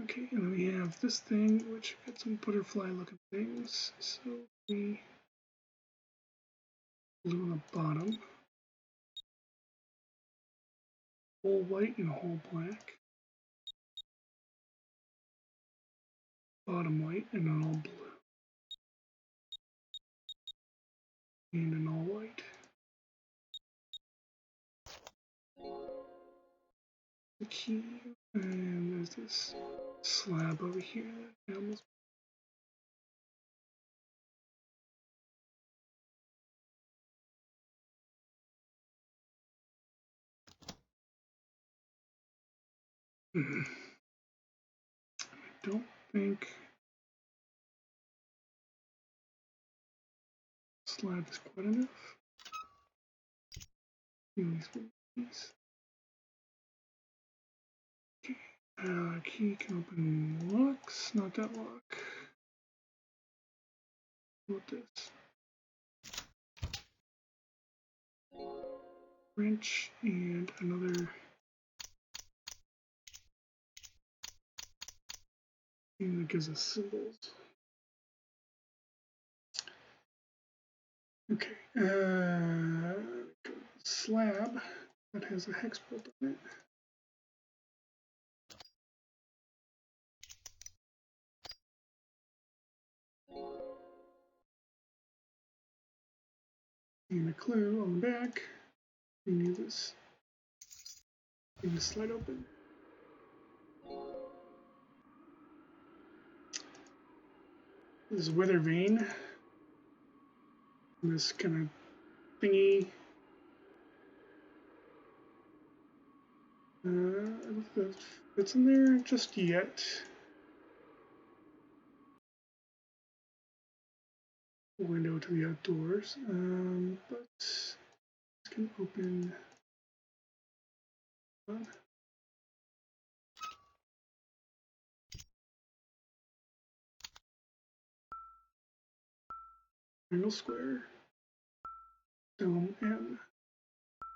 S1: Okay, and then we have this thing, which got some butterfly looking things. So we blue on the bottom, whole white and whole black, bottom white and an all blue, and an all white. The key, and there's this slab over here that I almost. I don't think slab is quite enough. These. Okay. Key can open locks, not that lock. What this? Wrench and another thing that gives us symbols. Okay, slab that has a hex bolt on it. And a clue on the back. We need this thing to slide open. This weather vane. This kind of thingy. I don't think that fits in there just yet. Window to the outdoors, but this can open. Triangle, square, dome, and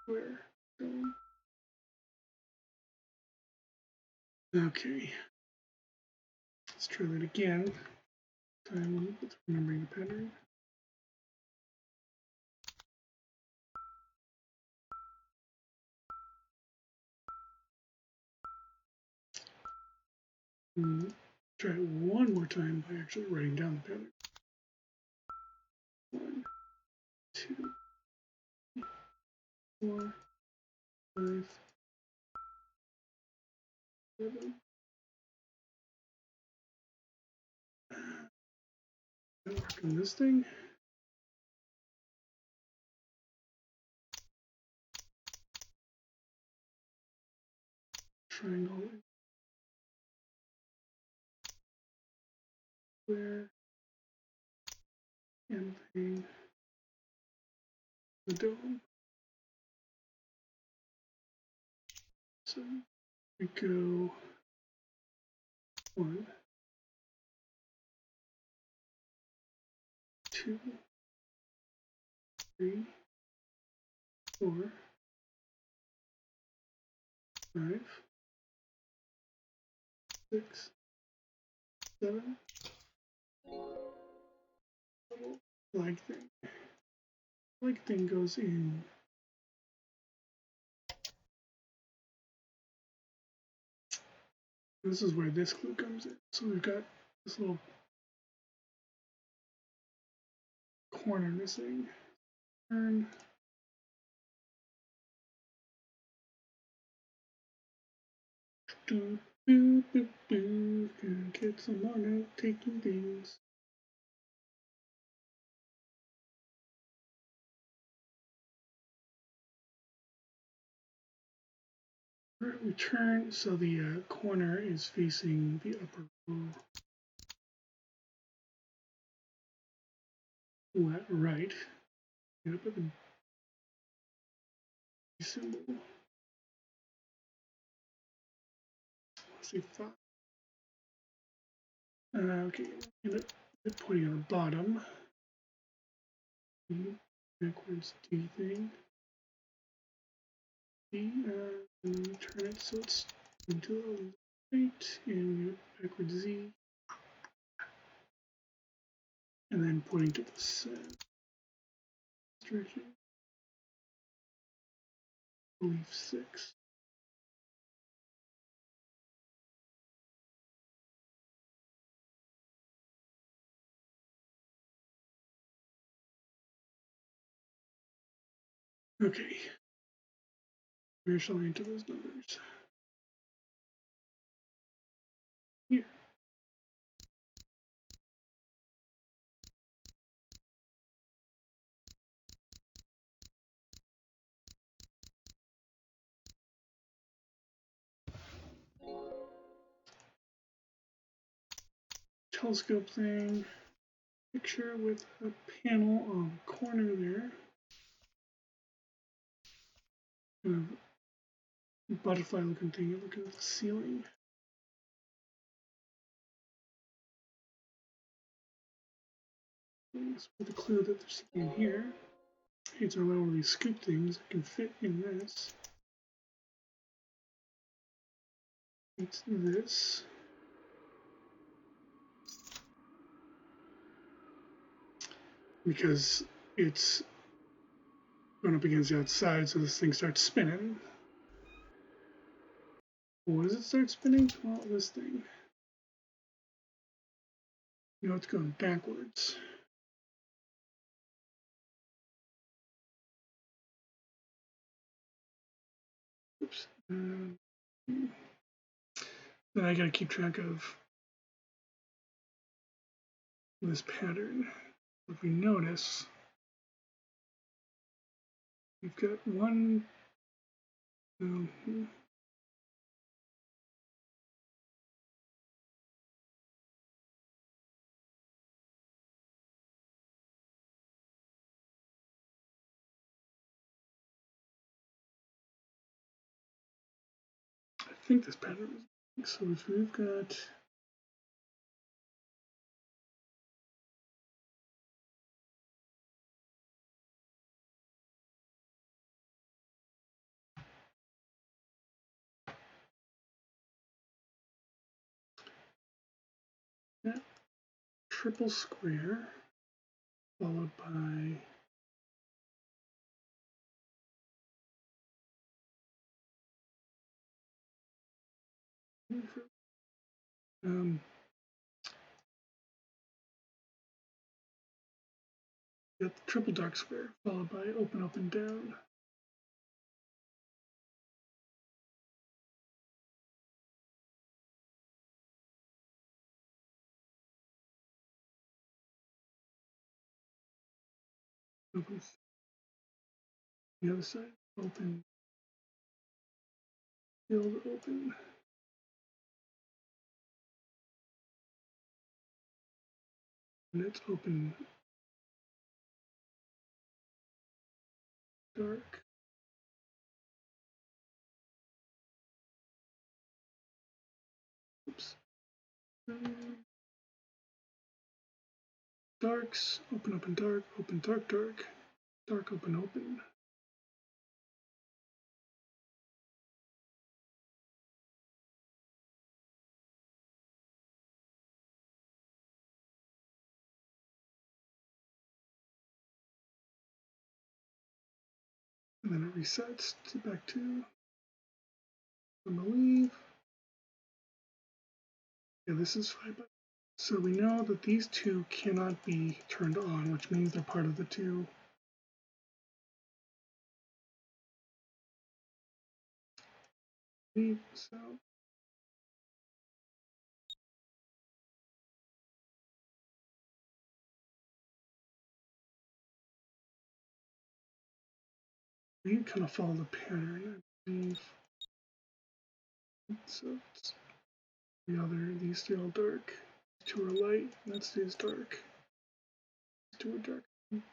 S1: square, dome. Okay, let's try that again. Time with remembering the pattern. Try it one more time by actually writing down the pattern. 1, 2, 4, 5, 7. Work on this thing. Triangle, square, and thing. The dome. So we go 1, 2, 3, 4, 5, 6, 7. Little flag thing. Flag thing goes in. This is where this clue comes in. So we've got this little corner missing. Turn. Do, do, do, do. Gonna get some more note taking things. We turn so the corner is facing the upper row. Right. Get up at the symbol. Let's see, 5. Okay, end up pointing on the bottom. Backwards D thing. D, turn it so it's into the right, and backwards Z. And then pointing to the center direction. I believe 6. Okay. Where shall I enter those numbers? Here. Telescope thing. Picture with a panel on the corner there. Kind of butterfly looking thing looking at the ceiling. With the clue that there's something in here. It's one of these scoop things that can fit in this. It's this. Because it's going up against the outside, so this thing starts spinning. What does it start spinning? Well, this thing. You know, it's going backwards. then I gotta keep track of this pattern. If we notice, we've got one. I think this pattern is, so if we've got that triple square followed by got the triple dark square followed by open, open, down. Open. The other side, open, build, open. And it's open, dark. Oops. Darks, open, open, dark, dark, dark, open, open. And then it resets to back to, I believe. Yeah, this is 5 by. So we know that these two cannot be turned on, which means they're part of the two. So we kind of follow the pattern, I believe. So it's these two are dark, these two are light, and that stays dark. These two are dark,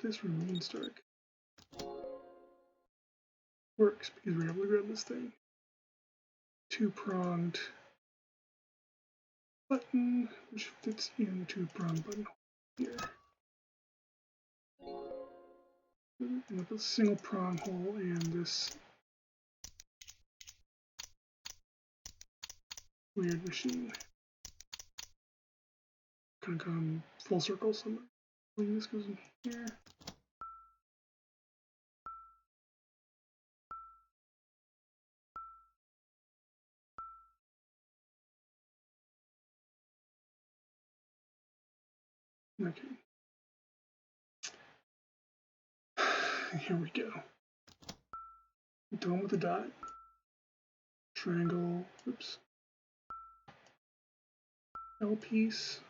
S1: this remains dark. Works because we're able to grab this thing. Two-pronged button, which fits in the two-pronged button here. With a single prong hole and this weird machine. Kind of gone full circle somewhere. This goes in here. Okay. Here we go. Done with the dot. Triangle. Oops. L piece.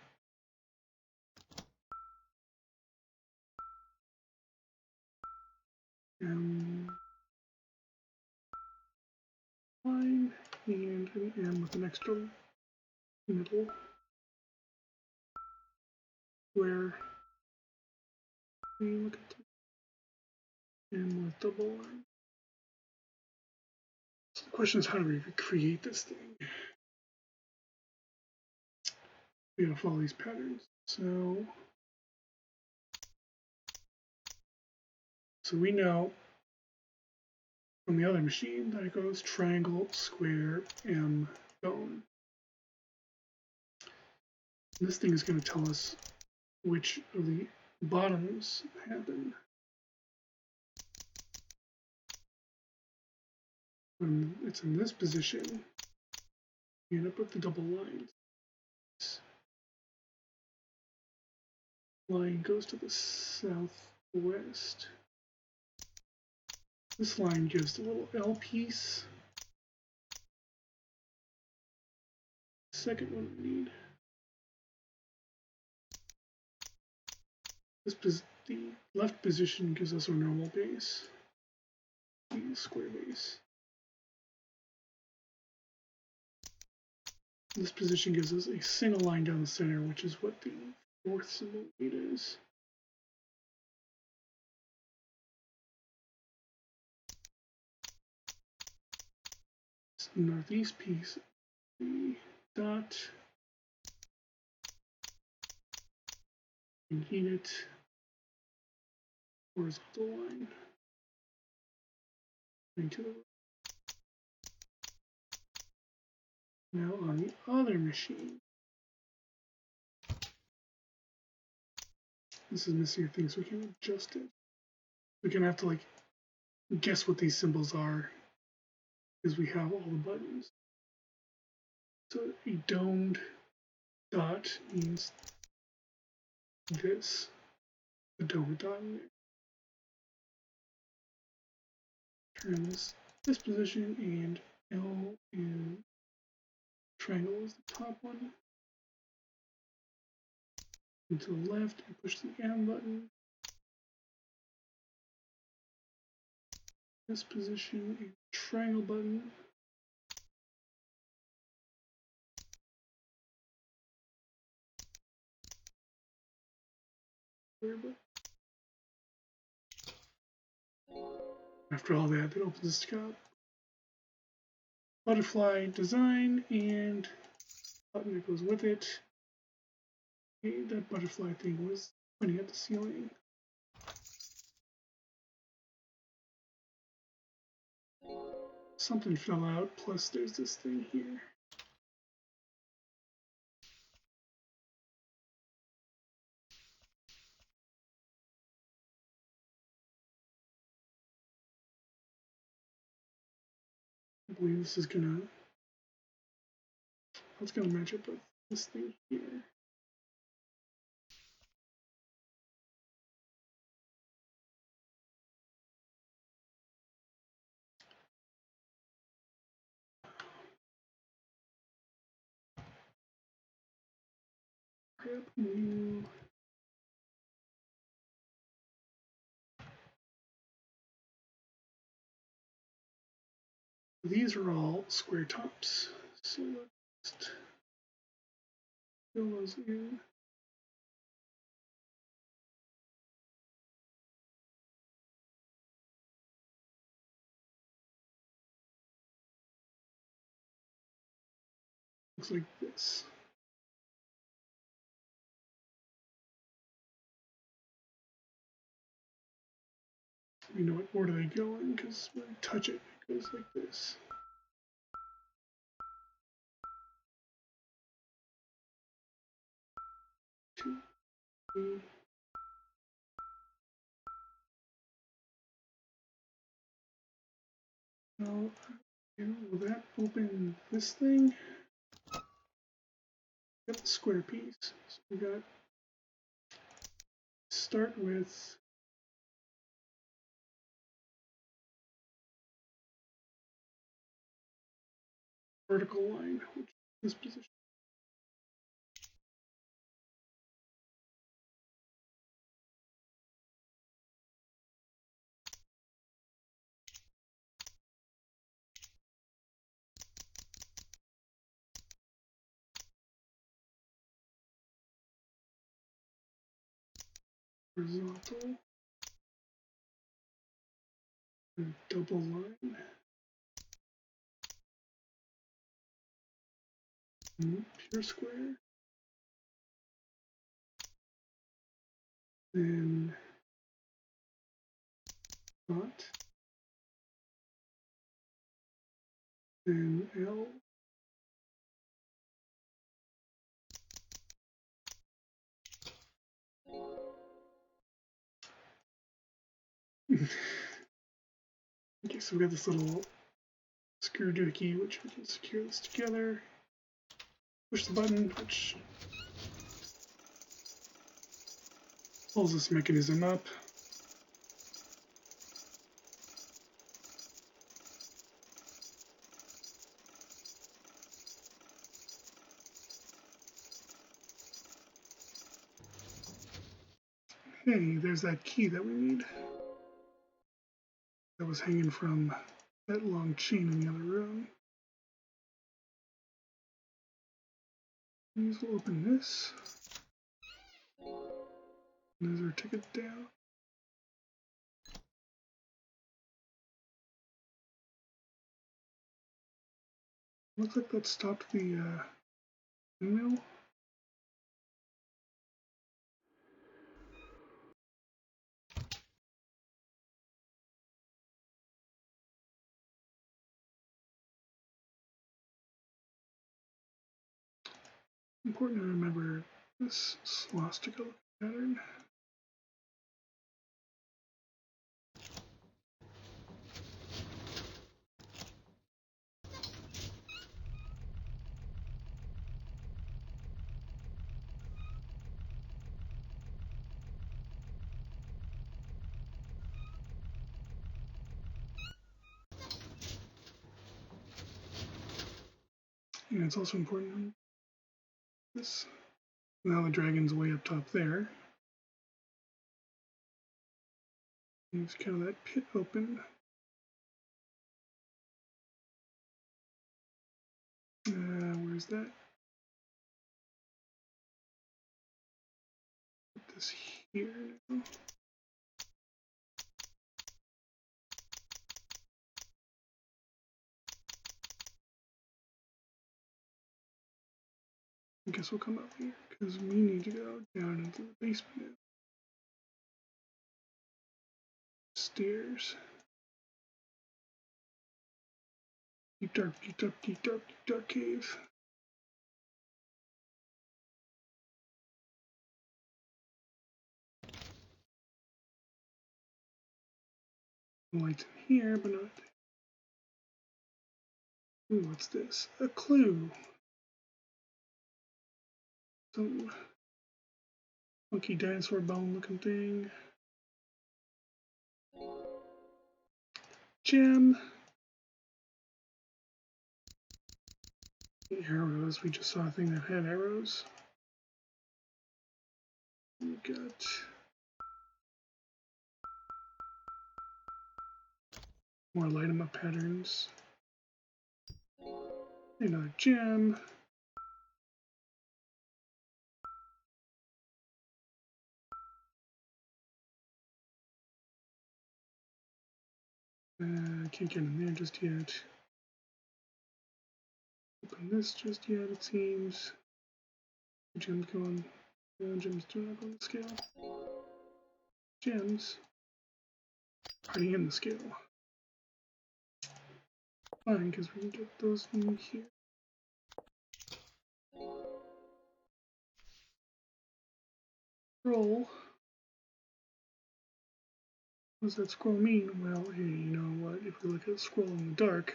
S1: Line and an M with an extra middle where we look at the M with double line. So the question is, how do we create this thing? We're going to follow these patterns. So we know from the other machine that it goes triangle, square, M, bone. And this thing is going to tell us which of the bottoms happen. When it's in this position, you end up with the double lines. This line goes to the southwest. This line gives the little L piece. second one we need. The left position gives us our normal base, the square base. This position gives us a single line down the center, which is what the fourth symbol is. It's the northeast piece, the dot, and heat it horizontal line into the now on the other machine. This is missing a thing, so we can adjust it. We're gonna have to like guess what these symbols are because we have all the buttons. So a domed dot means this, the domed dot in there. Turn this position, and L and triangle is the top one. And to the left, and push the M button. This position, and triangle button. After all that, it opens the top. Butterfly design and button that goes with it. Okay, that butterfly thing was pointing at the ceiling. Something fell out, plus there's this thing here. I believe this is gonna, that's gonna match up with this thing here. Grab new. These are all square tops, so let's fill those in. Looks like this. We know what order they go in because when I touch it, it goes like this. Two, three. Now, will that open this thing? Got the square piece. So we got start with vertical line, which is this position. Horizontal. And double line. And pure square. Then dot. Then L. Okay, so we got this little screw doohickey, which we can secure this together. Push the button, which pulls this mechanism up. Hey, there's that key that we need. That was hanging from that long chain in the other room. We'll open this. And there's our ticket down. Looks like that stopped the email. Important to remember this swastika pattern. And it's also important this. Now the dragon's way up top there. Leaves kind of that pit open. Where's that? Put this here now. I guess we'll come up here because we need to go down into the basement. Stairs. Deep dark, deep dark, deep dark, deep dark cave. Lights in here, but not. Ooh, what's this? A clue. Some funky dinosaur bone looking thing. Gem. Arrows. We just saw a thing that had arrows. We got more light 'em up patterns. Another gem. Can't get in there just yet. Open this just yet, it seems. Gems going. Gems do not go on the scale. Gems. Already in the scale. Fine, because we can get those in here. Scroll. What does that scroll mean? Well, hey, you know what? If we look at scroll in the dark,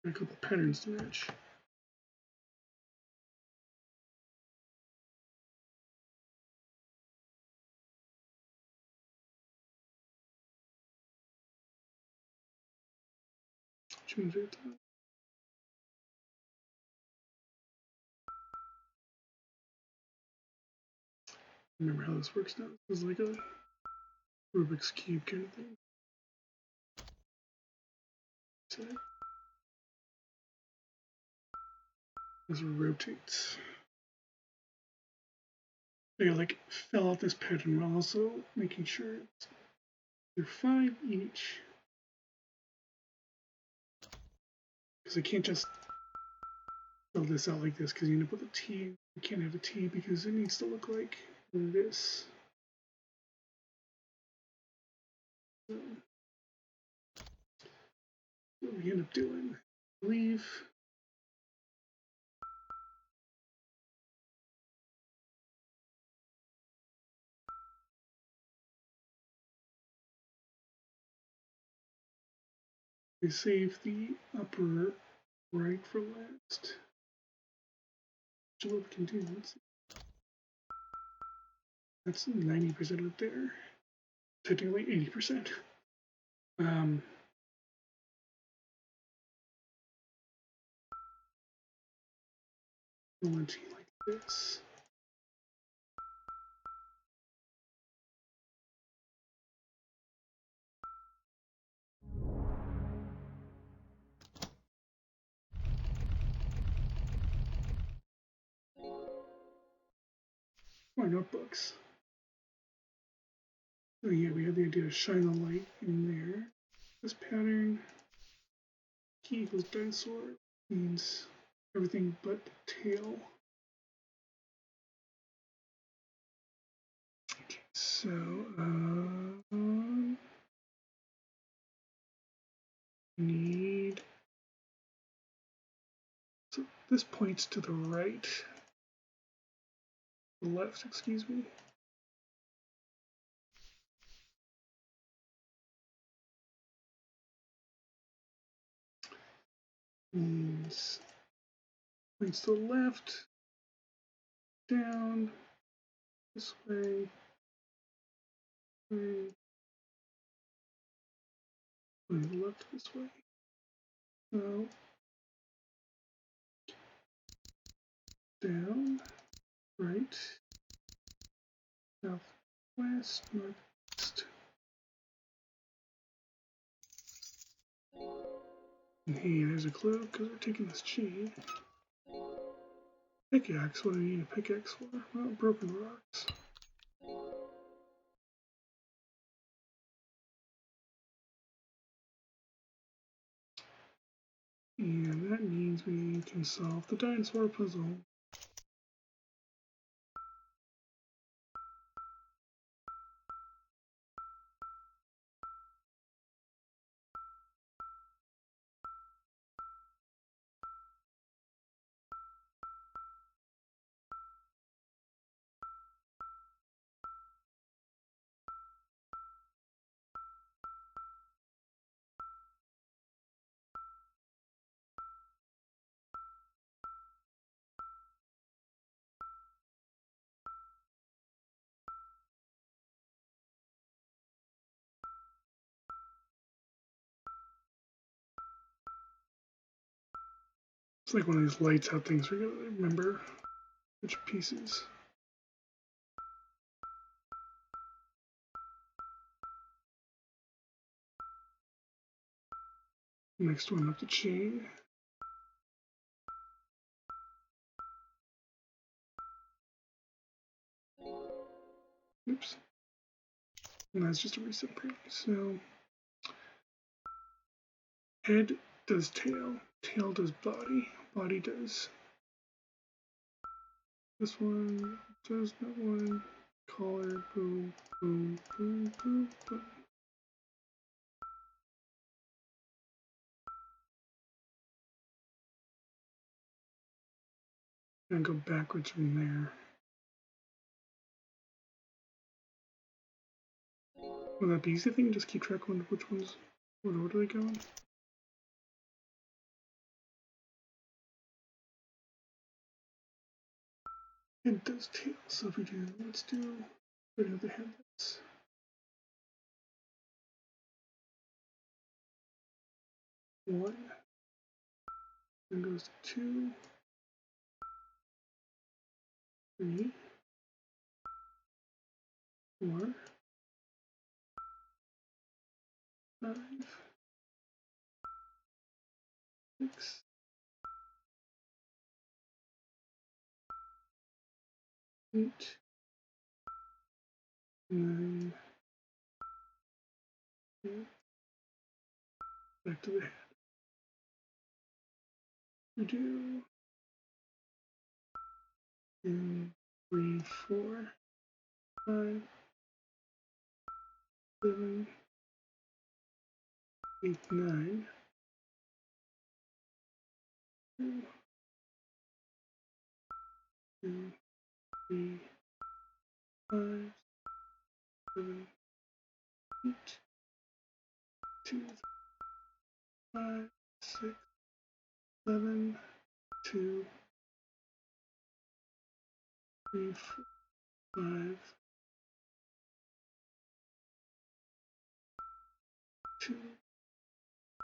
S1: there are a couple patterns to match. Which means we have to remember how this works now. This is like a Rubik's Cube kind of thing. So this rotates. I like fill out this pattern while also making sure they're 5 each. Because I can't just fill this out like this because you end up with a T. You can't have a T because it needs to look like this. So what we end up doing, leave. We save the upper right for last. So what we can do, let's see. That's 90% of it there. Technically 80%. I want to like this. our notebooks. So yeah, we had the idea to shine the light in there. This pattern, key equals dinosaur, means everything but the tail. Okay, so need, so this points to the right, the left, excuse me. Means points to the left, down, this way, left this way. So down, right, southwest, northwest. And hey, there's a clue because we're taking this chain. Pickaxe, what do you need a pickaxe for? Well, broken rocks. And that means we can solve the dinosaur puzzle. It's like one of these lights out things we gotta remember which pieces. Next one up the chain. Oops. And that's just a reset print. So head does tail, tail does body, body does this one, does that one, collar, boom, boom, boom, boom, boom. And go backwards from there. Will that be easy thing? Just keep track of which ones, what order they go in? Head does tail, so if we do, let's do right of the headlights. One, then goes to 2, 3, 4, 5, 6, 8, 9, 10, back to the head. We do 2, 3, 4, 5, 7, 8, 9, 2, 2, 3, 5, 7, 8, 2, 5, 6, 7, 2, 3, 4, 5, 2,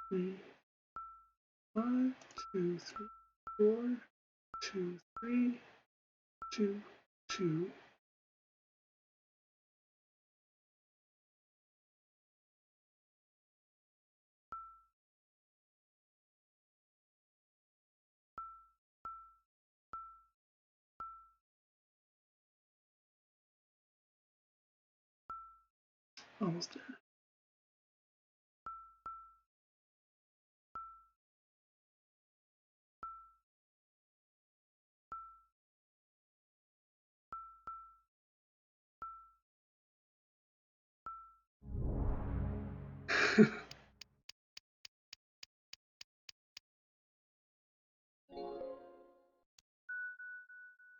S1: 3, 5, 2, 3, 4, 2, 3, 2, 2. Almost there.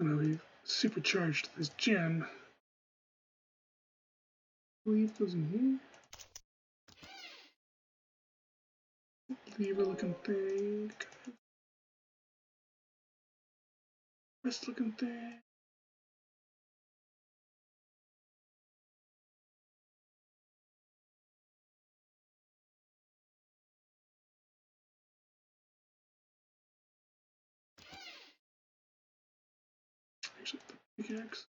S1: And we've supercharged this gem. I believe it goes in here. Lever looking thing. Rest looking thing. Actually, the pickaxe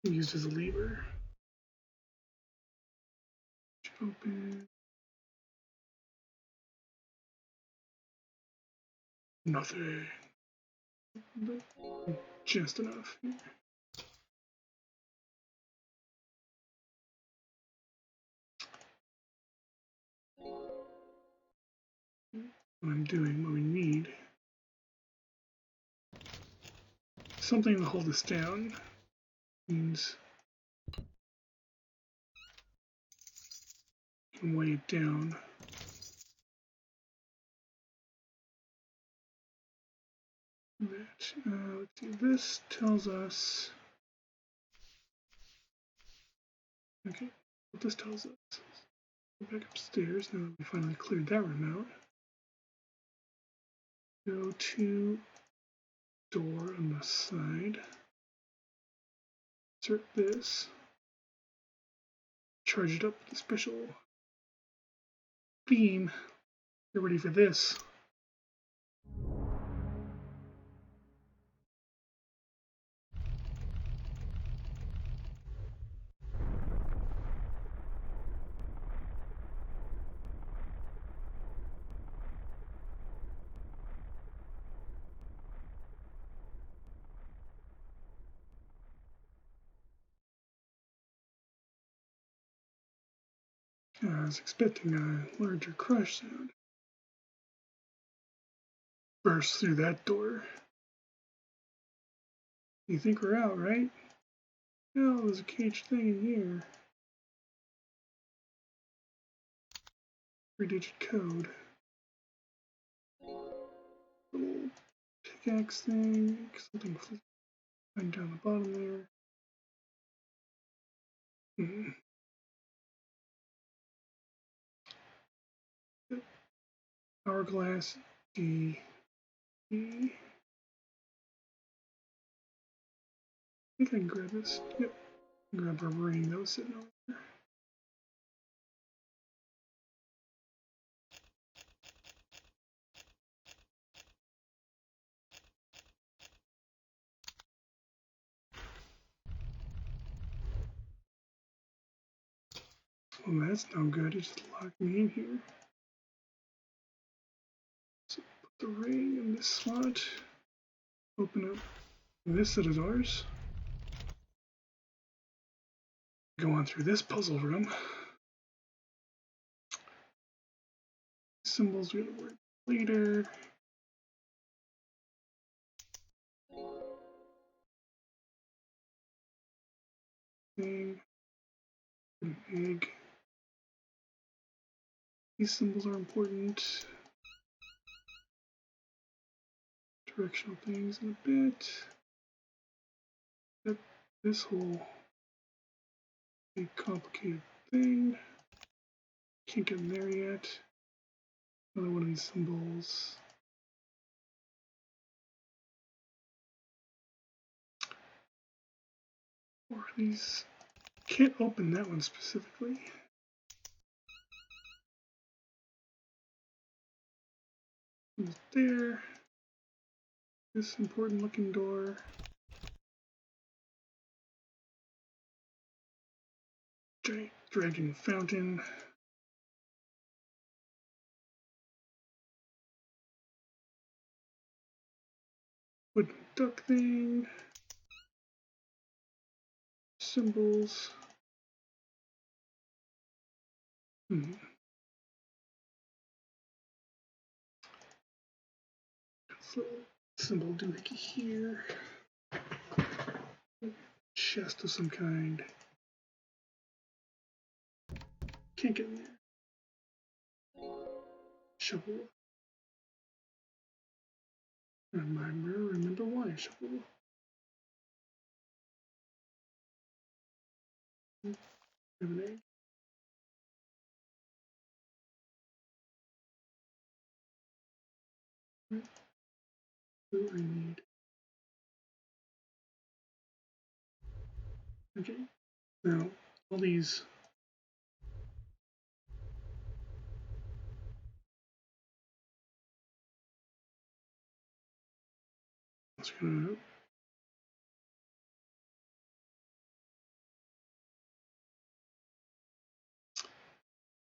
S1: used as a lever. Open. Nothing. Just enough. What I'm doing, what we need, something to hold us down. Means you can weigh it down. Let's see, this tells us, okay, what this tells us. Go back upstairs now that we finally cleared that room out. Go to door on the side. Insert this. Charge it up with a special beam. Get ready for this. I was expecting a larger crush sound. Burst through that door. You think we're out, right? No, there's a caged thing in here. 3-digit code. Little pickaxe thing. Something flying down the bottom there. Hourglass D. I think I can grab this. Yep. Grab our ring that was sitting over there. Well, that's no good. It just locked me in here. So put the ring in this slot. Open up this set of doors. Go on through this puzzle room. Symbols we're going to work later. Thing. An egg. These symbols are important. Directional things in a bit. This whole big complicated thing. Can't get in there yet. Another one of these symbols. Or these. Can't open that one specifically. Almost there. This important looking door. Giant dragon fountain. Wooden duck thing. Symbols. So symbol doohickey here. Chest of some kind. Can't get in there. Shovel. Remember why shovel. Have an egg. What do I need? Okay. Now all these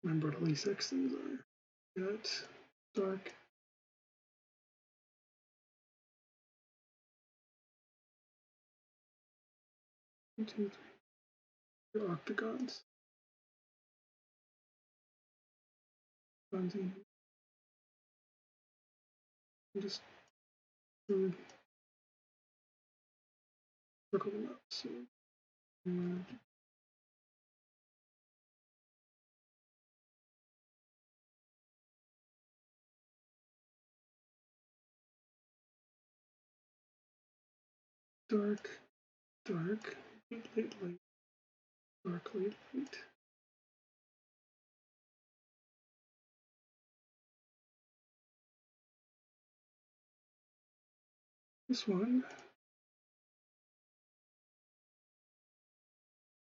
S1: remember what all these X things are. Got dark. 1, 2, 3. The octagons. Just circle them up. So dark, dark, light, light, dark, light, light. This one.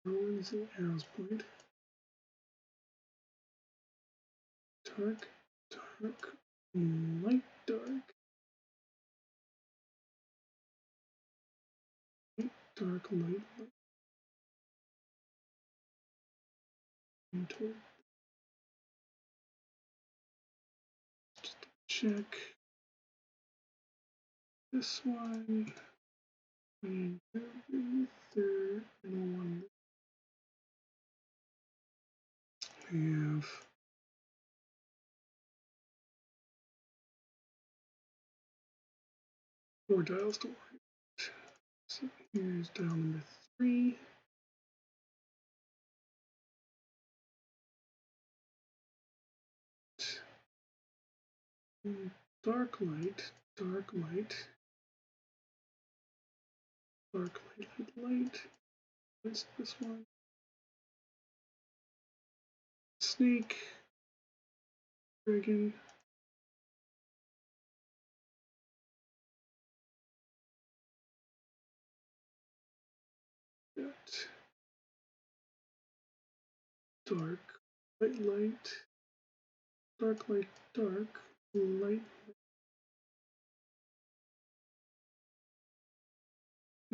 S1: Where is the arrows point? Dark, dark, light, dark, light, dark, light, light. Toward. Just check this one. And third and one. We have four dials to work. So here's dial number 3. Dark light, dark light, dark light, light, light. What's this one? Snake, dragon, got dark, light, light, dark, light, dark, light.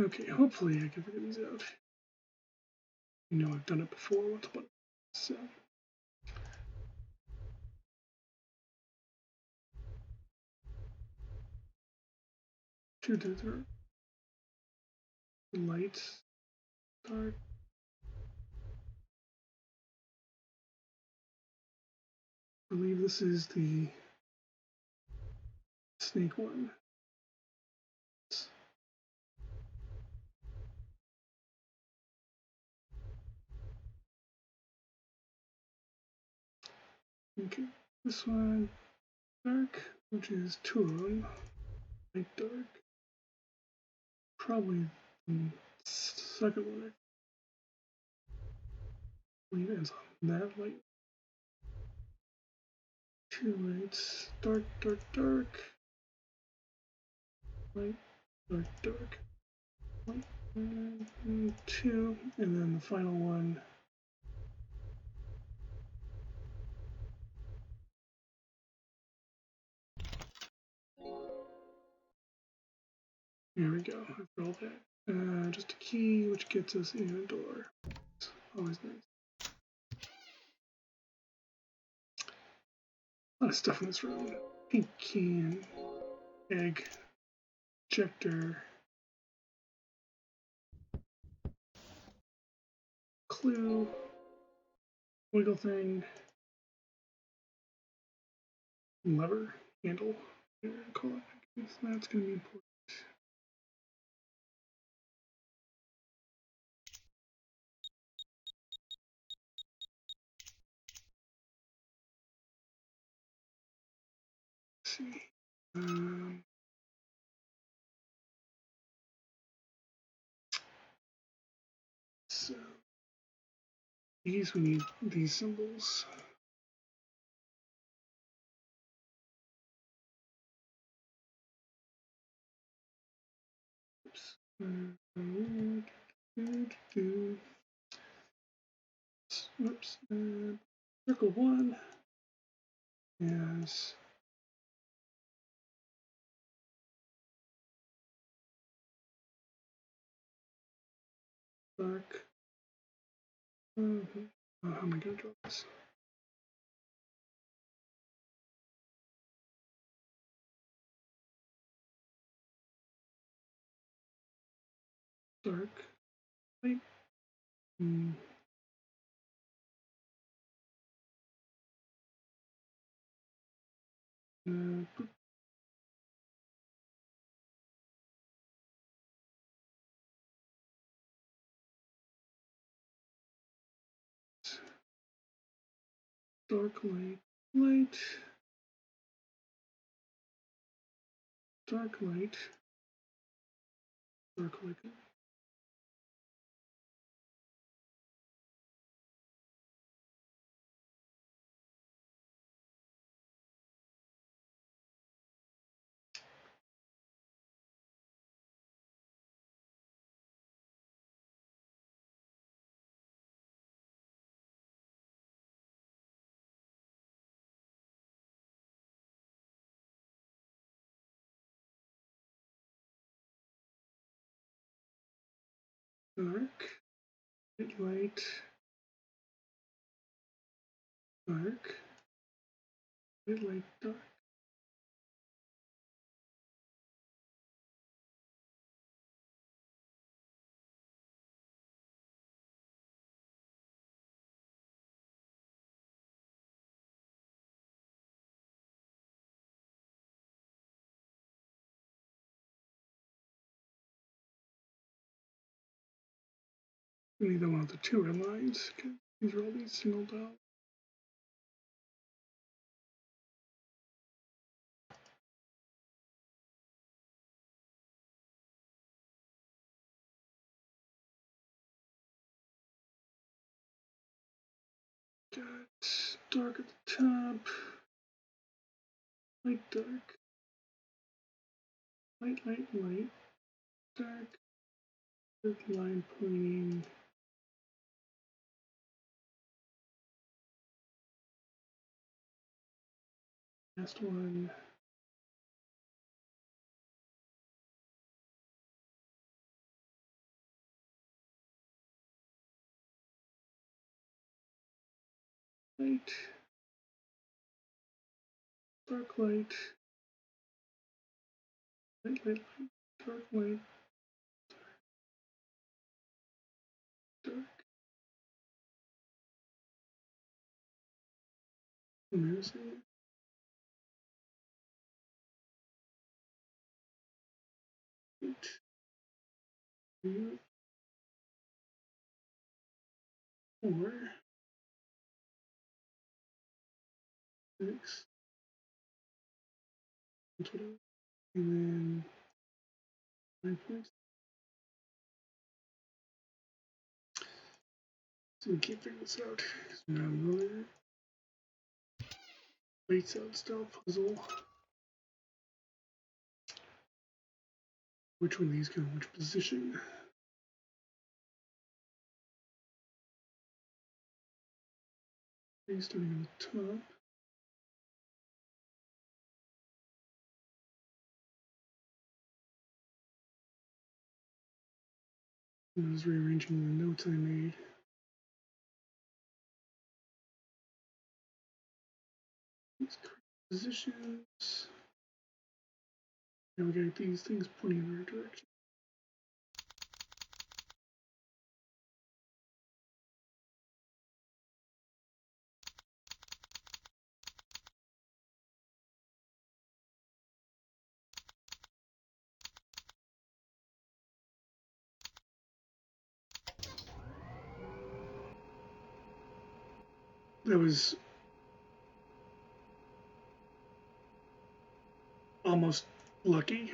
S1: Okay, hopefully I can figure these out. You know I've done it before once upon a time. So 2 to 3. Lights, dark. I believe this is the snake one. Okay, this one, dark, which is 2 of them. Light, dark. Probably the second one. I believe ends on that light. 2 lights, dark, dark, dark. Light, dark, dark. Light, 2, and then the final one. There we go, after all that. Just a key, which gets us in a door. It's always nice. A lot of stuff in this room. Pink can, egg, ejector, clue, wiggle thing, lever handle. Call it. That's going to be important. Let's see. So these, we need these symbols. Oops. Oops. Circle 1 is dark. How am I going to draw this? Dark, light. Dark, light, light. Dark, light. Dark, light. Dark, light, dark, light, dark. We need one of the two red lines. These are all these singled out. Got dark at the top, light, dark, light, light, light, dark, dark line pointing. Last one. Light, dark, light, light, light, light, dark, light, dark. Amazing. Eight, 4, 6, and then 9 points. So we can't figure this out. So now another lights out style puzzle. Which one of these go in which position? Starting on the top. I was rearranging the notes I made. These positions. Now we got these things pointing in the right direction. that was almost lucky.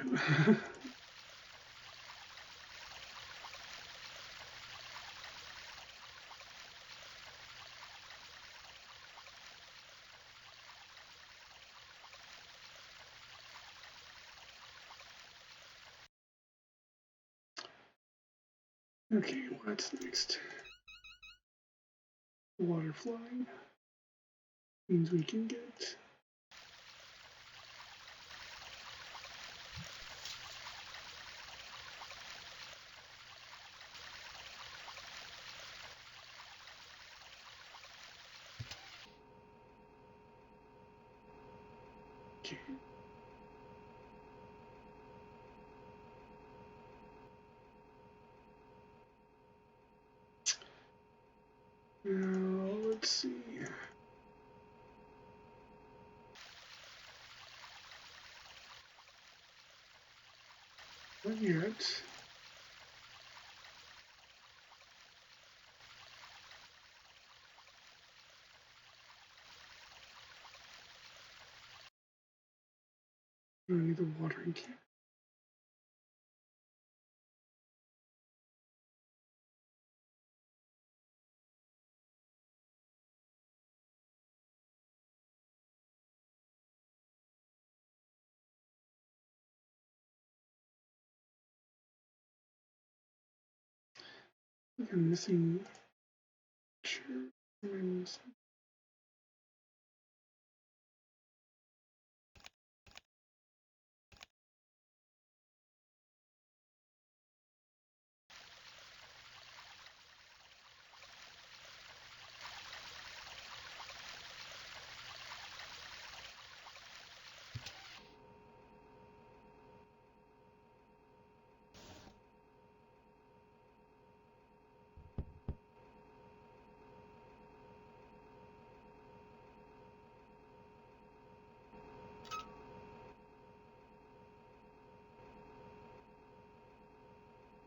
S1: Okay, what's next? Water flying means we can get okay. Now let's see. Not yet. I need the watering can. I think I'm missing. Sure.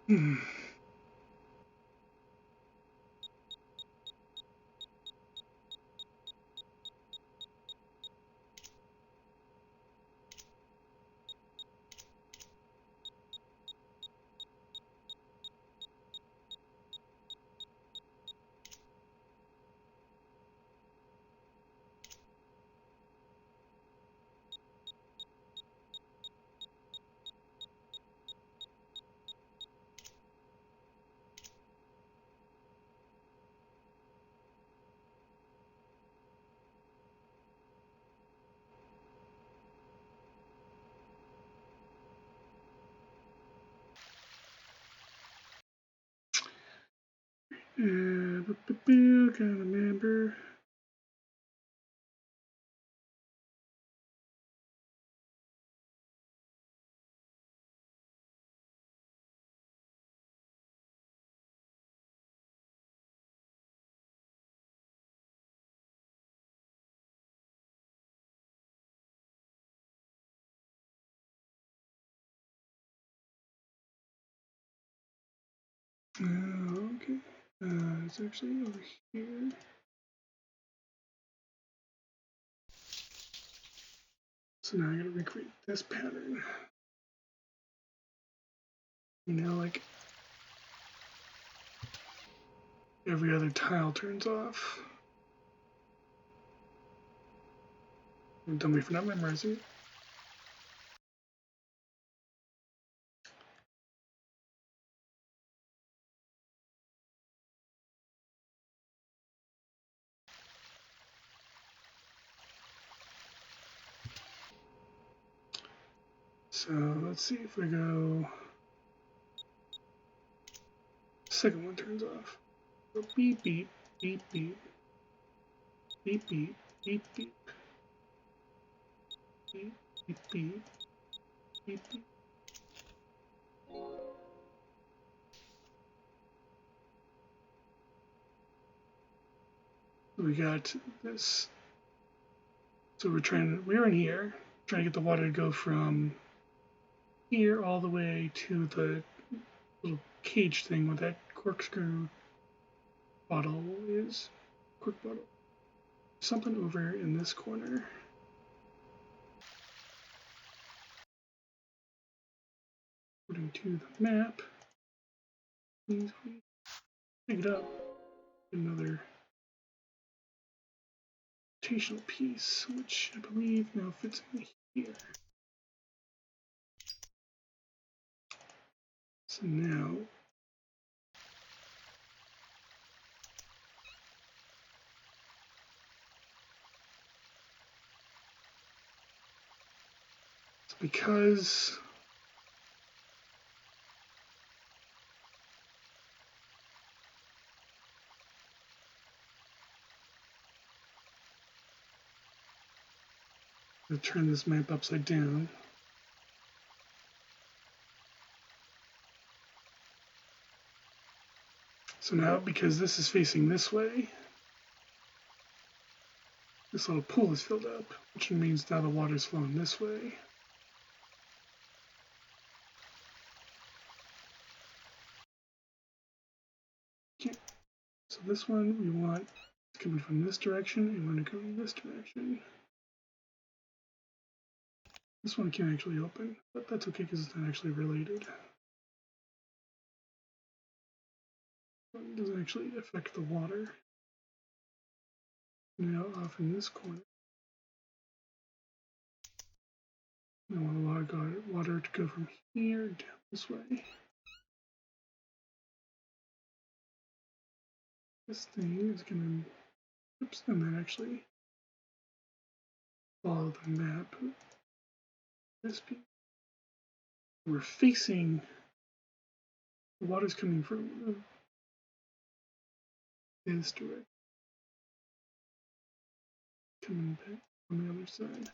S1: Hmm. Can't remember. Okay. It's actually over here. So now I gotta recreate this pattern. You know, like every other tile turns off. Don't wait for not memorizing it. So let's see if we go. Second one turns off. So beep beep beep beep beep beep beep beep beep beep beep beep beep. We got this. So we're in here, trying to get the water to go from here all the way to the little cage thing where that corkscrew bottle is. Cork bottle. something over in this corner. According to the map, means we pick it up. Another rotational piece, which I believe now fits in here. So now it's because I'm going to turn this map upside down. So now, because this is facing this way, this little pool is filled up, which means now the water is flowing this way. Okay. So this one we want coming from this direction, and we want to go in this direction. This one can't actually open, but that's okay because it's not actually related. It doesn't actually affect the water. Now off in this corner, I want a lot of water to go from here down this way. This thing is going to, oops, and then actually follow the map. This piece. We're facing, the water's coming from this direction. Coming back on the other side.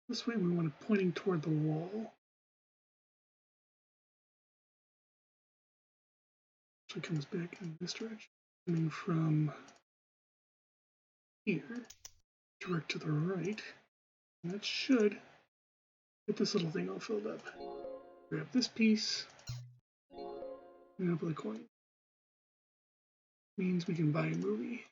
S1: This way we want it pointing toward the wall. So it comes back in this direction. Coming from here, direct to the right. And that should get this little thing all filled up. Grab this piece, and up with a coin. Means we can buy a movie.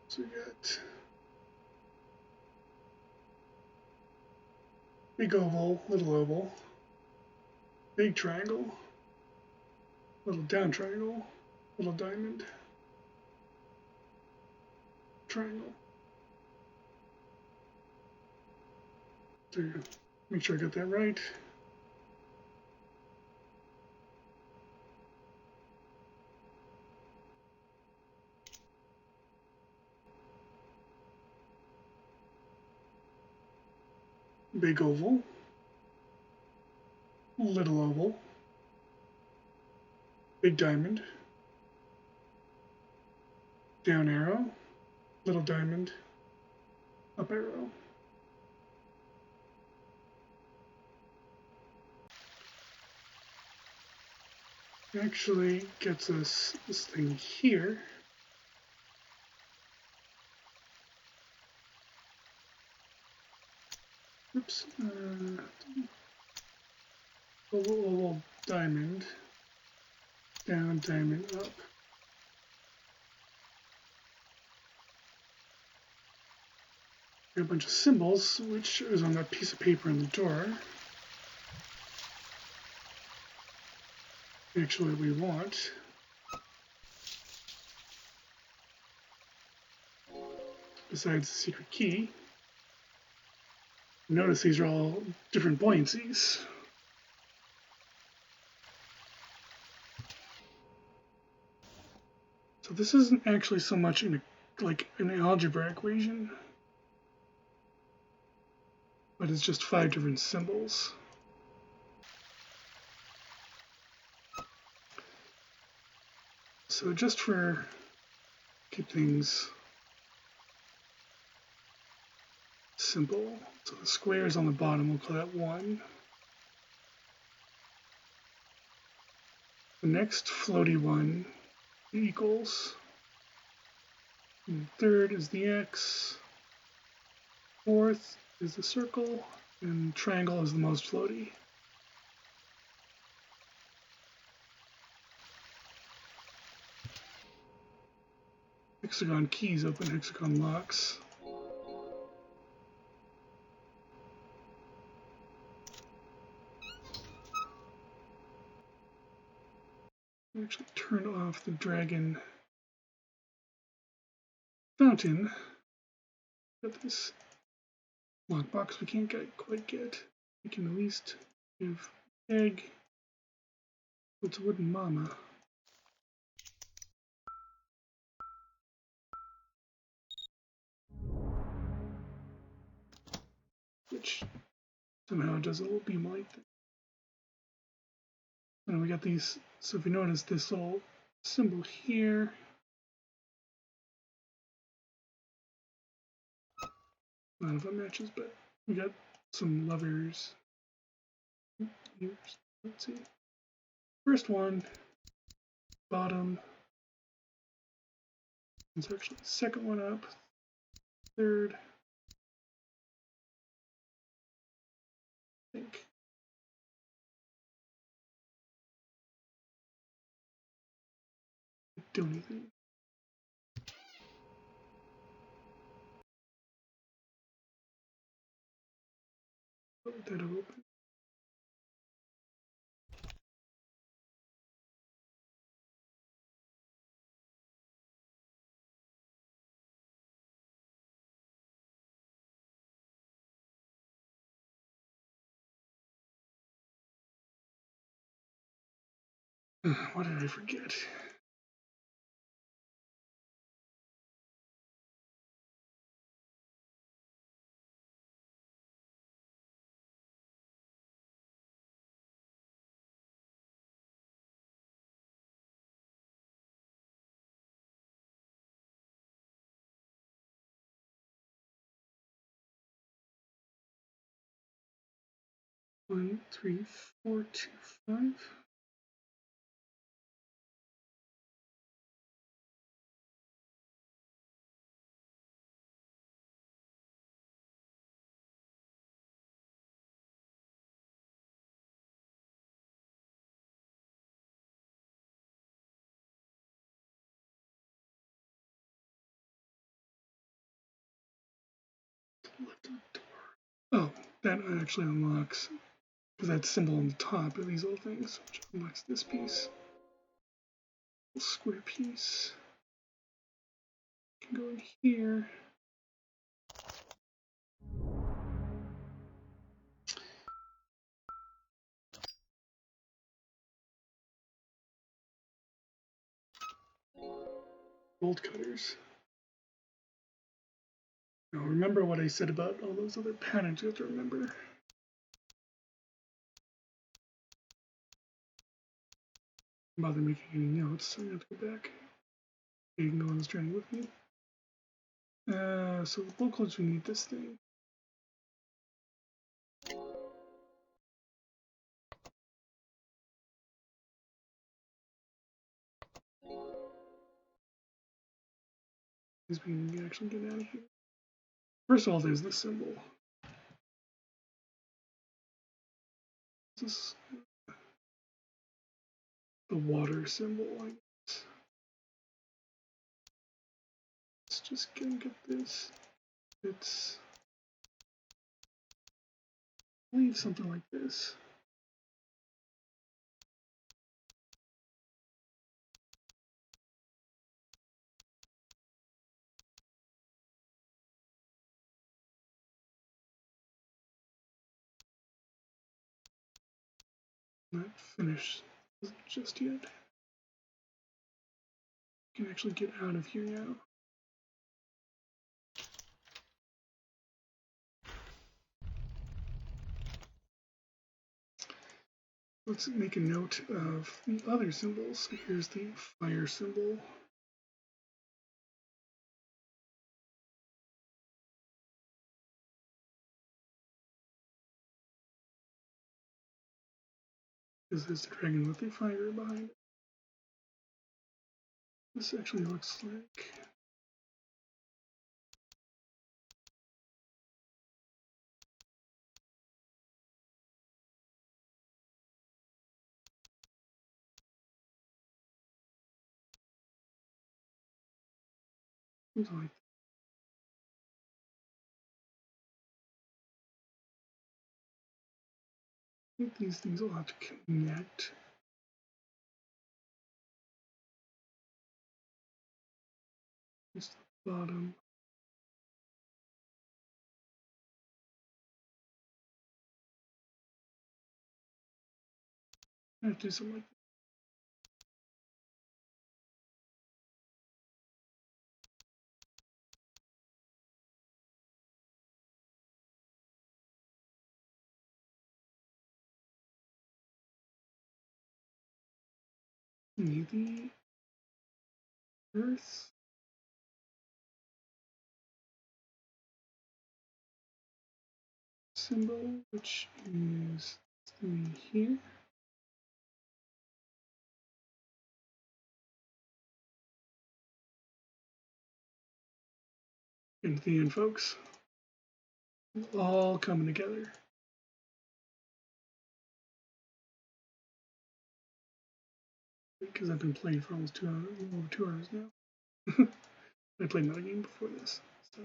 S1: So we got big oval, little oval, big triangle, little down triangle, little diamond, triangle. So make sure I got that right. Big oval, little oval, big diamond, down arrow, little diamond, up arrow. Actually gets us this thing here. Oops. Oval, diamond, down, diamond, up. A bunch of symbols, which is on that piece of paper in the door. Actually, we want besides the secret key. Notice these are all different buoyancies. So this isn't actually so much like an algebra equation, but it's just 5 different symbols. So just for keep things simple, so the square is on the bottom, we'll call that 1. The next floaty one equals. And third is the X. Fourth is the circle. And triangle is the most floaty. Hexagon keys open hexagon locks. Actually turn off the dragon fountain. Got this lockbox we can't quite get. We can at least give egg. It's a wooden mama. Which somehow does a little beam light thing. And we got these, so if you notice this little symbol here, I don't know if it matches, but we got some levers here. Let's see. First one, bottom. It's actually the second one up. Third. I think. Do anything. Let that open. What did I forget? One, 3, 4, 2, 5. Left of the door. Oh, that actually unlocks, because that symbol on the top of these little things, which unlocks this piece. Little square piece. Can go in here. Bolt cutters. Now remember what I said about all those other patterns you have to remember. Don't bother making any notes, so I'm going to have to go back. You can go on this journey with me. So the bolt cutters, we need this thing. Because we can actually get out of here. First of all, there's this symbol. This is the water symbol, I guess. Let's just go get this. It's, I believe, something like this. Not finished just yet. You can actually get out of here now. Let's make a note of the other symbols. Here's the fire symbol. This is the dragon with the fire behind it. This actually looks like something like I think these things will have to connect. Just the bottom. I have to do something like that. Need the earth. Symbol, which is here. And at the end, folks, all coming together. Because I've been playing for almost 2 hours, over 2 hours now. I played another game before this. So,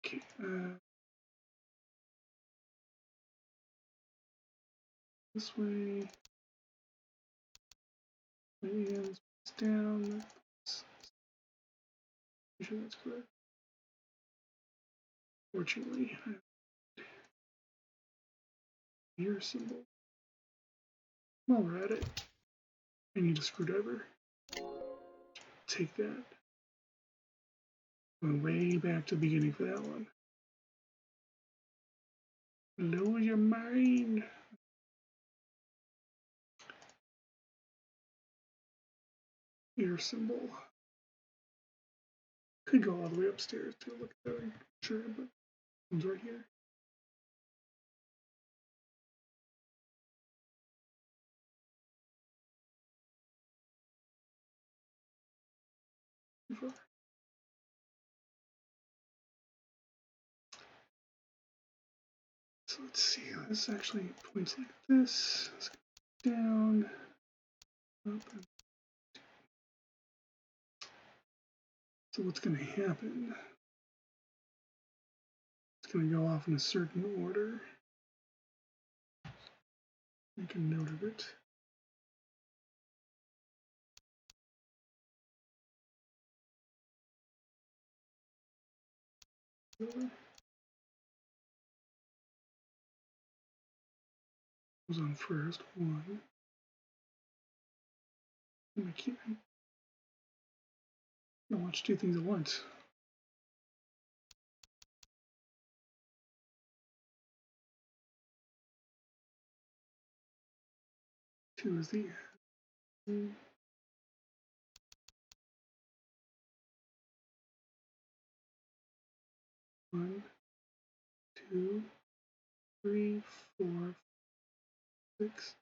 S1: okay. This way. It's down. I'm sure that's correct. Fortunately, I have a gear symbol. While we're at it, I need a screwdriver. Take that. Going way back to the beginning for that one. Blow your mind. Gear symbol. Could go all the way upstairs to look at that, I'm sure, but it's right here. So let's see, this actually points like this. Let's go down, up, and so what's going to happen? It's going to go off in a certain order. Make a note of it. Goes on first, 1. I can't. I watch 2 things at once. Two is the end. 1, 2, 3, 4, 6.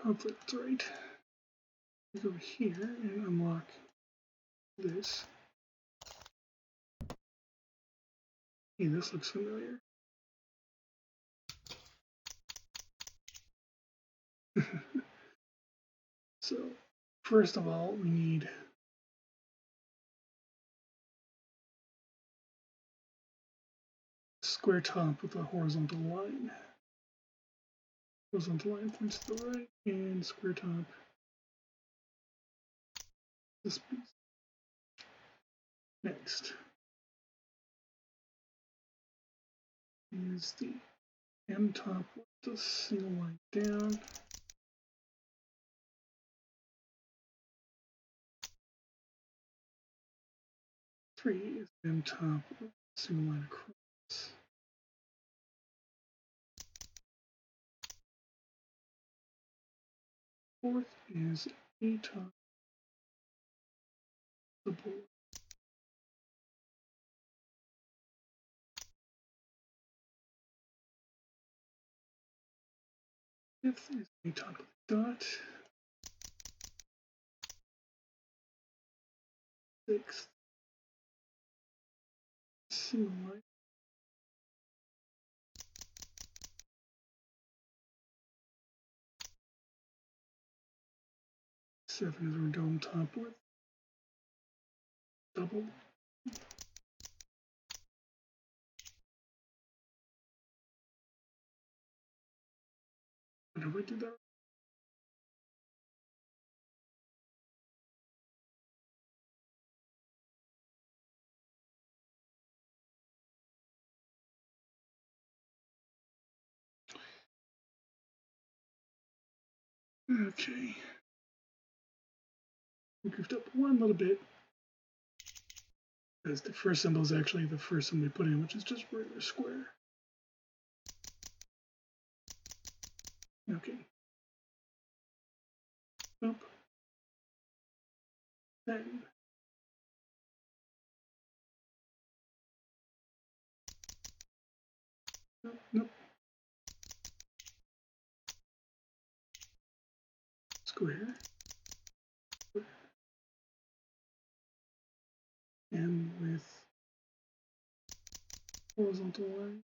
S1: Conflict, right? We go here and unlock this. Hey, this looks familiar. So, first of all, we need a square top with a horizontal line. Horizontal line points to the right, and square top this piece. Next is the M top with a single line down. Three is M top single line across. Fourth is atop the board. Fifth is atop of the dot. Sixth, single line. Seven is our dome top with double. I wonder if I did that. Okay. We goofed up one little bit. Because the first symbol is actually the first symbol we put in, which is just regular square. Okay. Up. Then. Nope. Square. And with horizontal line.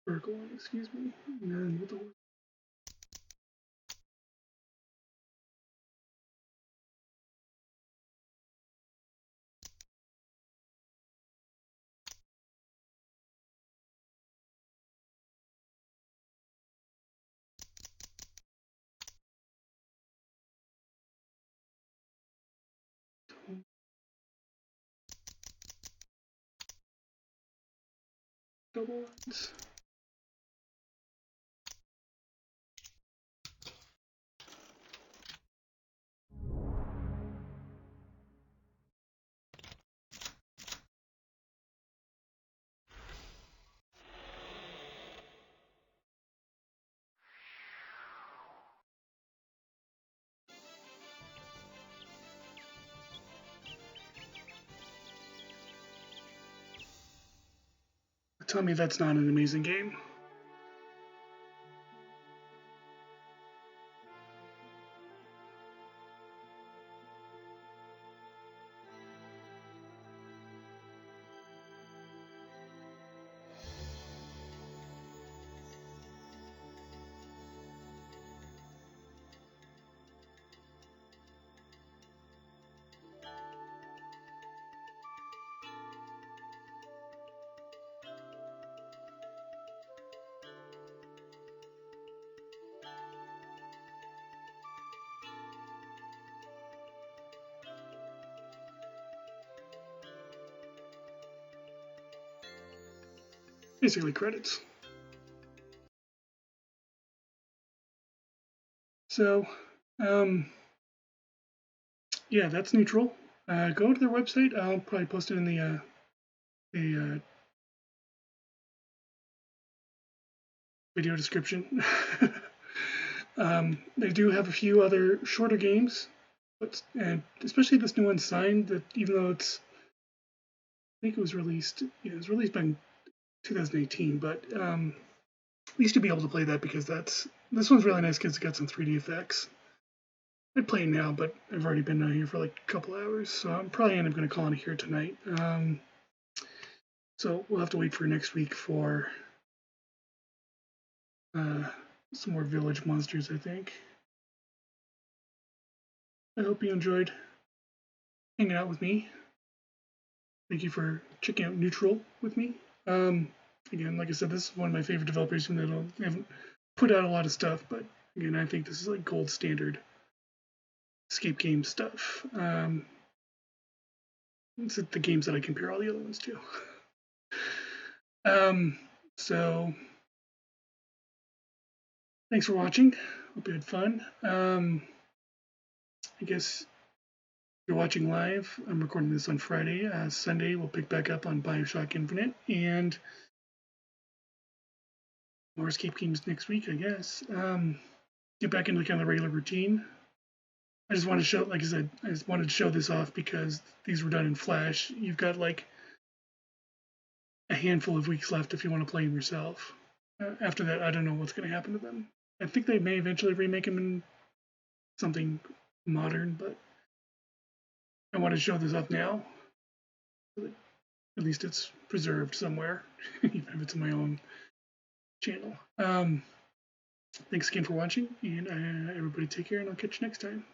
S1: Vertical line, excuse me. And then with the double lines. Tell me that's not an amazing game. Basically credits. So, yeah, that's neutral. Go to their website. I'll probably post it in the video description. They do have a few other shorter games, and especially this new one, Signed, that even though it's, I think it was released, it was released back in 2018, but at least you'll be able to play that because this one's really nice because it's got some 3D effects. I'd play it now, but I've already been out here for like a couple hours, so I'm probably end up going to call it here tonight. So we'll have to wait for next week for some more Village Monsters, I think. I hope you enjoyed hanging out with me. Thank you for checking out Neutral with me. Again, like I said, this is one of my favorite developers, even they haven't put out a lot of stuff, but again, I think this is like gold standard escape game stuff. It's the games that I compare all the other ones to. So thanks for watching. Hope you had fun. I guess you're watching live, I'm recording this on Friday. Sunday, we'll pick back up on Bioshock Infinite and more escape games next week, I guess. Get back into kind of the regular routine. I just wanted to show, like I said, I just wanted to show this off because these were done in Flash. You've got like a handful of weeks left if you want to play them yourself. After that, I don't know what's going to happen to them. I think they may eventually remake them in something modern, but I want to show this off now. At least it's preserved somewhere, even if it's in my own channel. Thanks again for watching, and everybody take care, and I'll catch you next time.